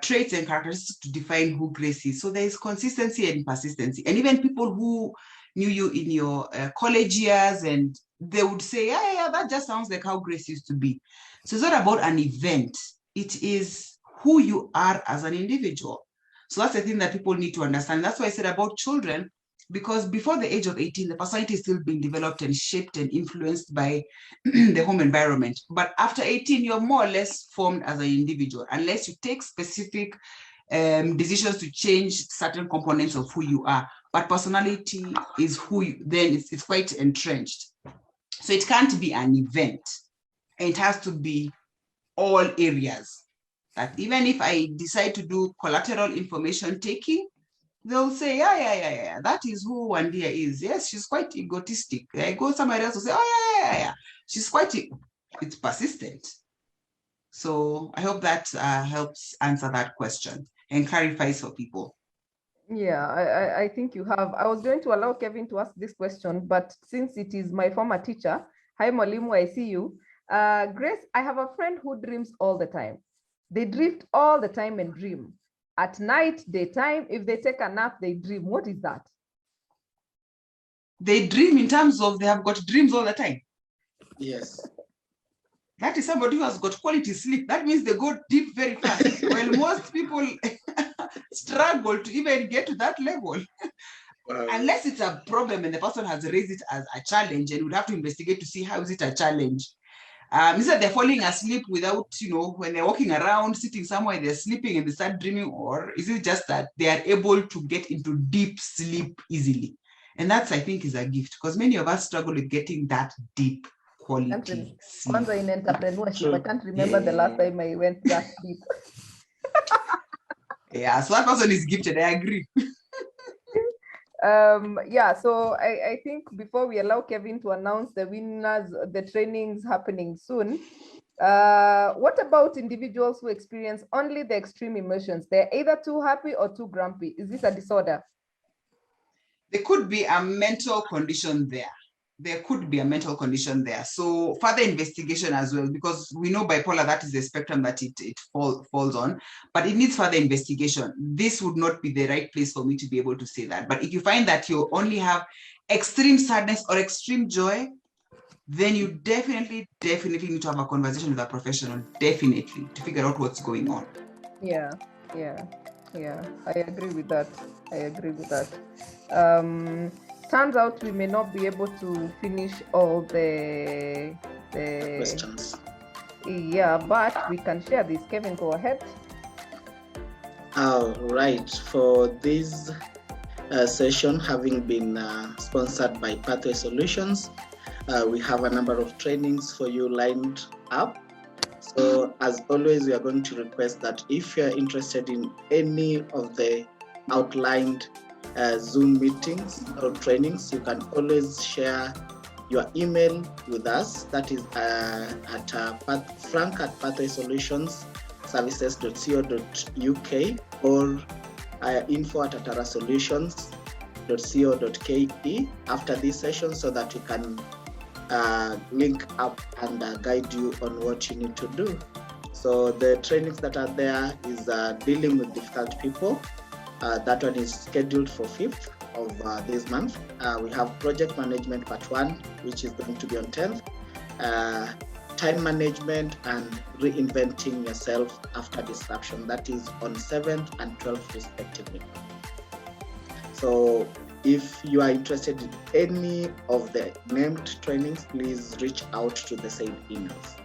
traits and characteristics to define who Grace is. So there is consistency and persistency. And even people who knew you in your college years, and they would say, yeah, that just sounds like how Grace used to be. So it's not about an event. It is who you are as an individual. So that's the thing that people need to understand. That's why I said about children, because before the age of 18, the personality is still being developed and shaped and influenced by the home environment. But after 18, you're more or less formed as an individual, unless you take specific decisions to change certain components of who you are. But personality is who you, then it's quite entrenched. So it can't be an event. It has to be all areas. That even if I decide to do collateral information taking, they'll say, yeah, that is who Wandia is. Yes, she's quite egotistic. I go somewhere else to say, oh, yeah. She's quite, it's persistent. So I hope that helps answer that question and clarifies for people. Yeah, I think you have. I was going to allow Kevin to ask this question, but since it is my former teacher, hi Mwalimu, I see you. Grace, I have a friend who dreams all the time. They drift all the time and dream. At night, daytime, if they take a nap, they dream. What is that? They dream in terms of they have got dreams all the time. Yes. That is somebody who has got quality sleep. That means they go deep very fast. While most people struggle to even get to that level. Unless it's a problem and the person has raised it as a challenge, and we'd have to investigate to see how is it a challenge. Is that they're falling asleep without, when they're walking around, sitting somewhere, they're sleeping and they start dreaming, or is it just that they are able to get into deep sleep easily? And that's, I think, is a gift, because many of us struggle with getting that deep quality sleep. In entrepreneurship, I can't remember the last time I went that deep. Yeah, so that person is gifted, I agree. Yeah, so I think before we allow Kevin to announce the winners, the trainings happening soon, what about individuals who experience only the extreme emotions? They're either too happy or too grumpy. Is this a disorder? There could be a mental condition there. So further investigation as well, because we know bipolar, that is the spectrum that it falls on, but it needs further investigation. This would not be the right place for me to be able to say that. But if you find that you only have extreme sadness or extreme joy, then you definitely need to have a conversation with a professional, definitely, to figure out what's going on. Yeah, I agree with that. Turns out we may not be able to finish all the questions. Yeah, but we can share this. Kevin, go ahead. All right. For this session, having been sponsored by Pathway Solutions, we have a number of trainings for you lined up. So as always, we are going to request that if you're interested in any of the outlined Zoom meetings or trainings, you can always share your email with us. That is at frank@pathwaysolutionsservices.co.uk or info@atarasolutions.co.ke after this session, so that we can link up and guide you on what you need to do. So the trainings that are there is dealing with difficult people. That one is scheduled for 5th of this month. We have project management part 1, which is going to be on 10th. Time management and reinventing yourself after disruption. That is on 7th and 12th respectively. So if you are interested in any of the named trainings, please reach out to the same emails.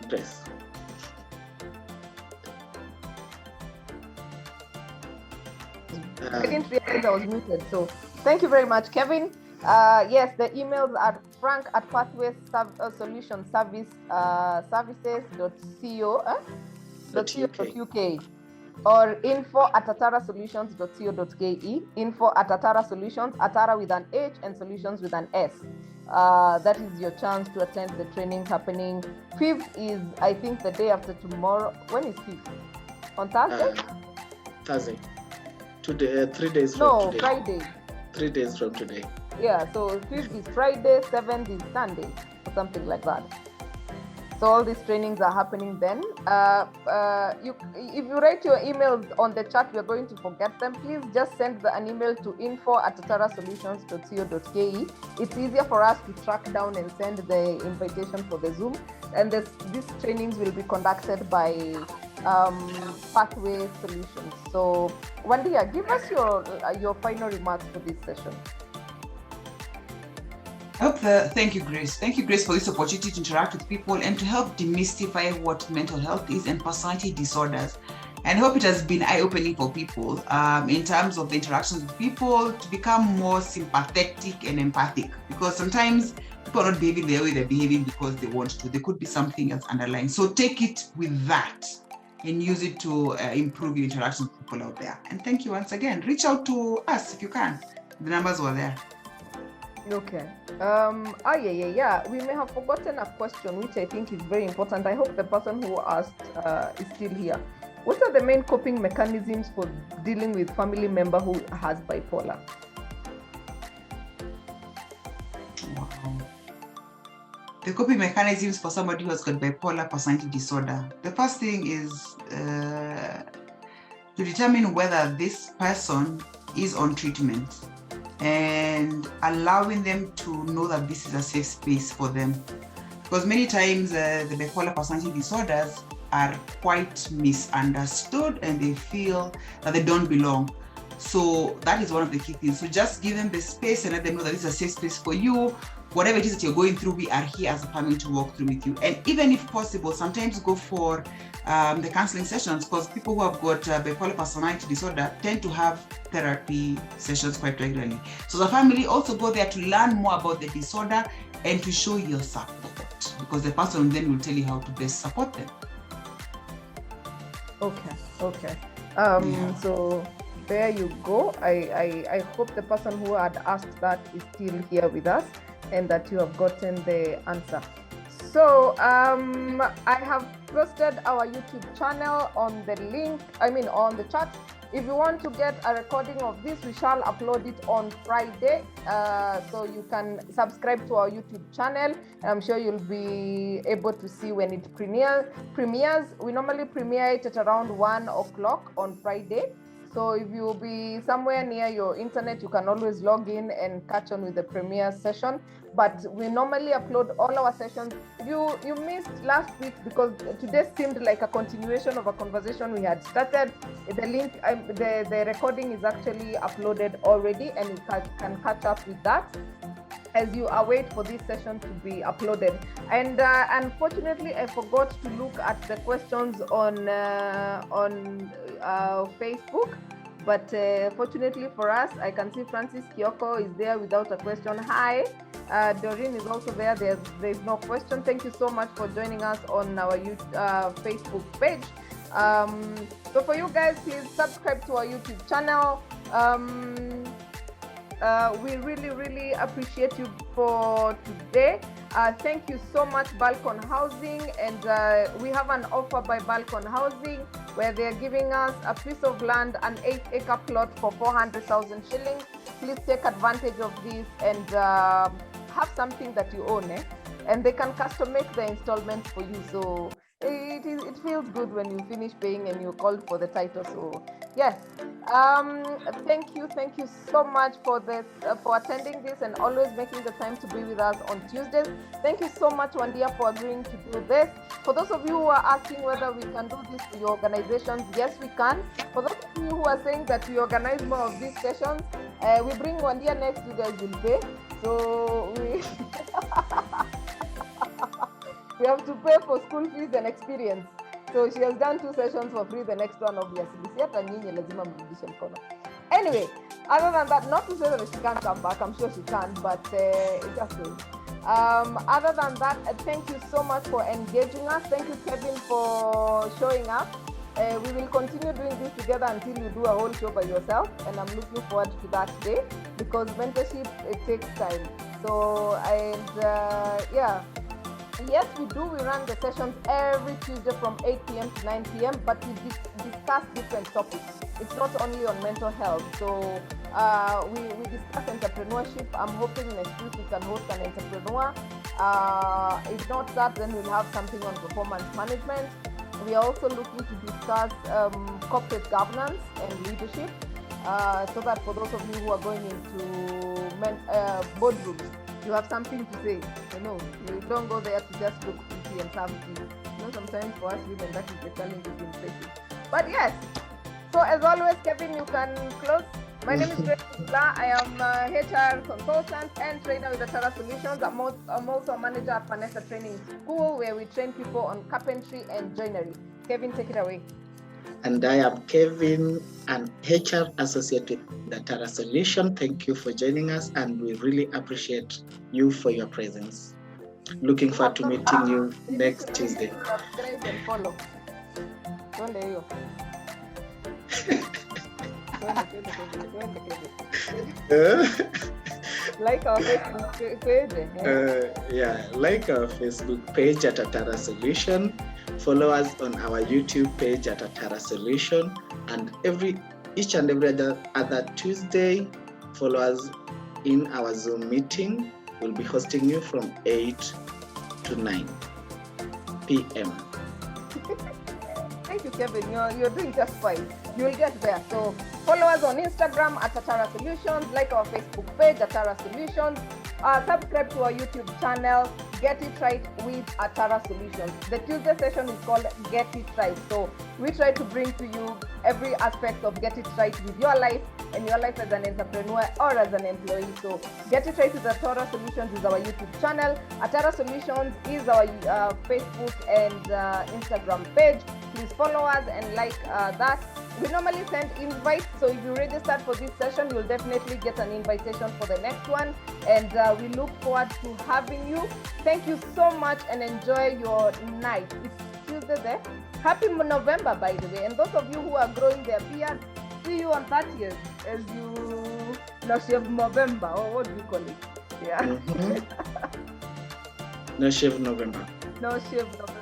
Grace. I didn't realize I was muted. So thank you very much, Kevin. Yes, the emails are frank@pathwaysolutionsservices.co.uk or info@atarasolutions.co.ke, info@atarasolutions, Atara with an H and solutions with an S. That is your chance to attend the training happening. 5th is, I think, the day after tomorrow. When is 5th? On Thursday? Thursday. Today, 3 days from today. No, Friday. 3 days from today. Yeah, so 5th is Friday, 7th is Sunday, or something like that. So all these trainings are happening then. If you write your emails on the chat, we're going to forget them. Please just send an email to info@atarasolutions.co.ke. It's easier for us to track down and send the invitation for the Zoom. And these trainings will be conducted by Pathway Solutions. So Wandia, give us your final remarks for this session. Thank you, Grace. Thank you, Grace, for this opportunity to interact with people and to help demystify what mental health is and personality disorders. And I hope it has been eye-opening for people in terms of the interactions with people to become more sympathetic and empathic, because sometimes people are not behaving the way they're behaving because they want to. There could be something else underlying. So take it with that and use it to improve your interaction with people out there. And thank you once again. Reach out to us if you can. The numbers were there. Okay. Yeah. We may have forgotten a question, which I think is very important. I hope the person who asked is still here. What are the main coping mechanisms for dealing with family member who has bipolar? Wow. The coping mechanisms for somebody who has got bipolar personality disorder. The first thing is to determine whether this person is on treatment and allowing them to know that this is a safe space for them. Because many times the bipolar personality disorders are quite misunderstood and they feel that they don't belong. So that is one of the key things. So just give them the space and let them know that this is a safe space for you. Whatever it is that you're going through, we are here as a family to walk through with you. And even if possible, sometimes go for the counseling sessions, because people who have got bipolar personality disorder tend to have therapy sessions quite regularly. So the family also go there to learn more about the disorder and to show your support, because the person then will tell you how to best support them. Okay. So there you go. I hope the person who had asked that is still here with us and that you have gotten the answer. So I have posted our YouTube channel on the link, on the chat. If you want to get a recording of this, we shall upload it on Friday. So you can subscribe to our YouTube channel. I'm sure you'll be able to see when it premieres. We normally premiere it at around 1 o'clock on Friday. So if you'll be somewhere near your internet, you can always log in and catch on with the premiere session. But we normally upload all our sessions. You missed last week because today seemed like a continuation of a conversation we had started. The link, the recording is actually uploaded already, and you can catch up with that as you await for this session to be uploaded. And unfortunately, I forgot to look at the questions on Facebook. But fortunately for us, I can see Francis Kyoko is there without a question. Hi. Doreen is also there. There's no question. Thank you so much for joining us on our Facebook page. So for you guys, please subscribe to our YouTube channel. We really appreciate you for today. Thank you so much, Balcon Housing. And we have an offer by Balcon Housing where they're giving us a piece of land, an 8-acre plot for 400,000 shillings. Please take advantage of this and have something that you own, and they can custom make the installments for you. So it feels good when you finish paying and you called for the title. So yes, thank you so much for this, for attending this and always making the time to be with us on Tuesdays. Thank you so much, Wandia, for agreeing to do this. For those of you who are asking whether we can do this for your organizations, yes, we can. For those of you who are saying that we organize more of these sessions, we bring Wandia next, you guys will pay. So we have to pay for school fees and experience. So she has done 2 sessions for free. The next one, obviously. Anyway, other than that, not to say that she can't come back. I'm sure she can, but it's just good. Other than that, thank you so much for engaging us. Thank you, Kevin, for showing up. We will continue doing this together until you do a whole show by yourself, and I'm looking forward to that day, because mentorship, it takes time. So, yes, we do. We run the sessions every Tuesday from 8 p.m. to 9 p.m., but we discuss different topics. It's not only on mental health. So we discuss entrepreneurship. I'm hoping next week we can host an entrepreneur. If not that, then we'll have something on performance management. We are also looking to discuss corporate governance and leadership, so that for those of you who are going into boardrooms, you have something to say. You don't go there to just look pretty and clumsy. Sometimes for us women, that is the challenge in places. But yes, so as always, Kevin, you can close. My name is Grace. I am HR consultant and trainer with Atara Solutions. I'm also a manager at Vanessa Training School, where we train people on carpentry and joinery. Kevin, take it away. And I am Kevin, an HR associate with the Atara Solution. Thank you for joining us, and we really appreciate you for your presence. Looking forward to meeting you next Tuesday. Subscribe and follow. Twende hiyo. Like our Facebook page. Like our Facebook page at Atara Solution. Follow us on our YouTube page at Atara Solution, and each and every other Tuesday, follow us in our Zoom meeting. We'll be hosting you from 8 to 9 p.m. Thank you, Kevin. You're doing just fine. You'll get there. So follow us on Instagram at Atara Solutions, like our Facebook page, Atara Solutions. Subscribe to our YouTube channel, Get It Right with Atara Solutions. The Tuesday session is called Get It Right. So we try to bring to you every aspect of Get It Right with your life and your life as an entrepreneur or as an employee. So Get It Right with Atara Solutions is our YouTube channel. Atara Solutions is our Facebook and Instagram page. Please follow us and like that. We normally send invites, so if you registered for this session, you'll definitely get an invitation for the next one. And we look forward to having you. Thank you so much and enjoy your night. It's Tuesday there. Happy November, by the way. And those of you who are growing their beard, see you on 30th as you no shave November, or what do you call it? Yeah. No shave November. No shave November.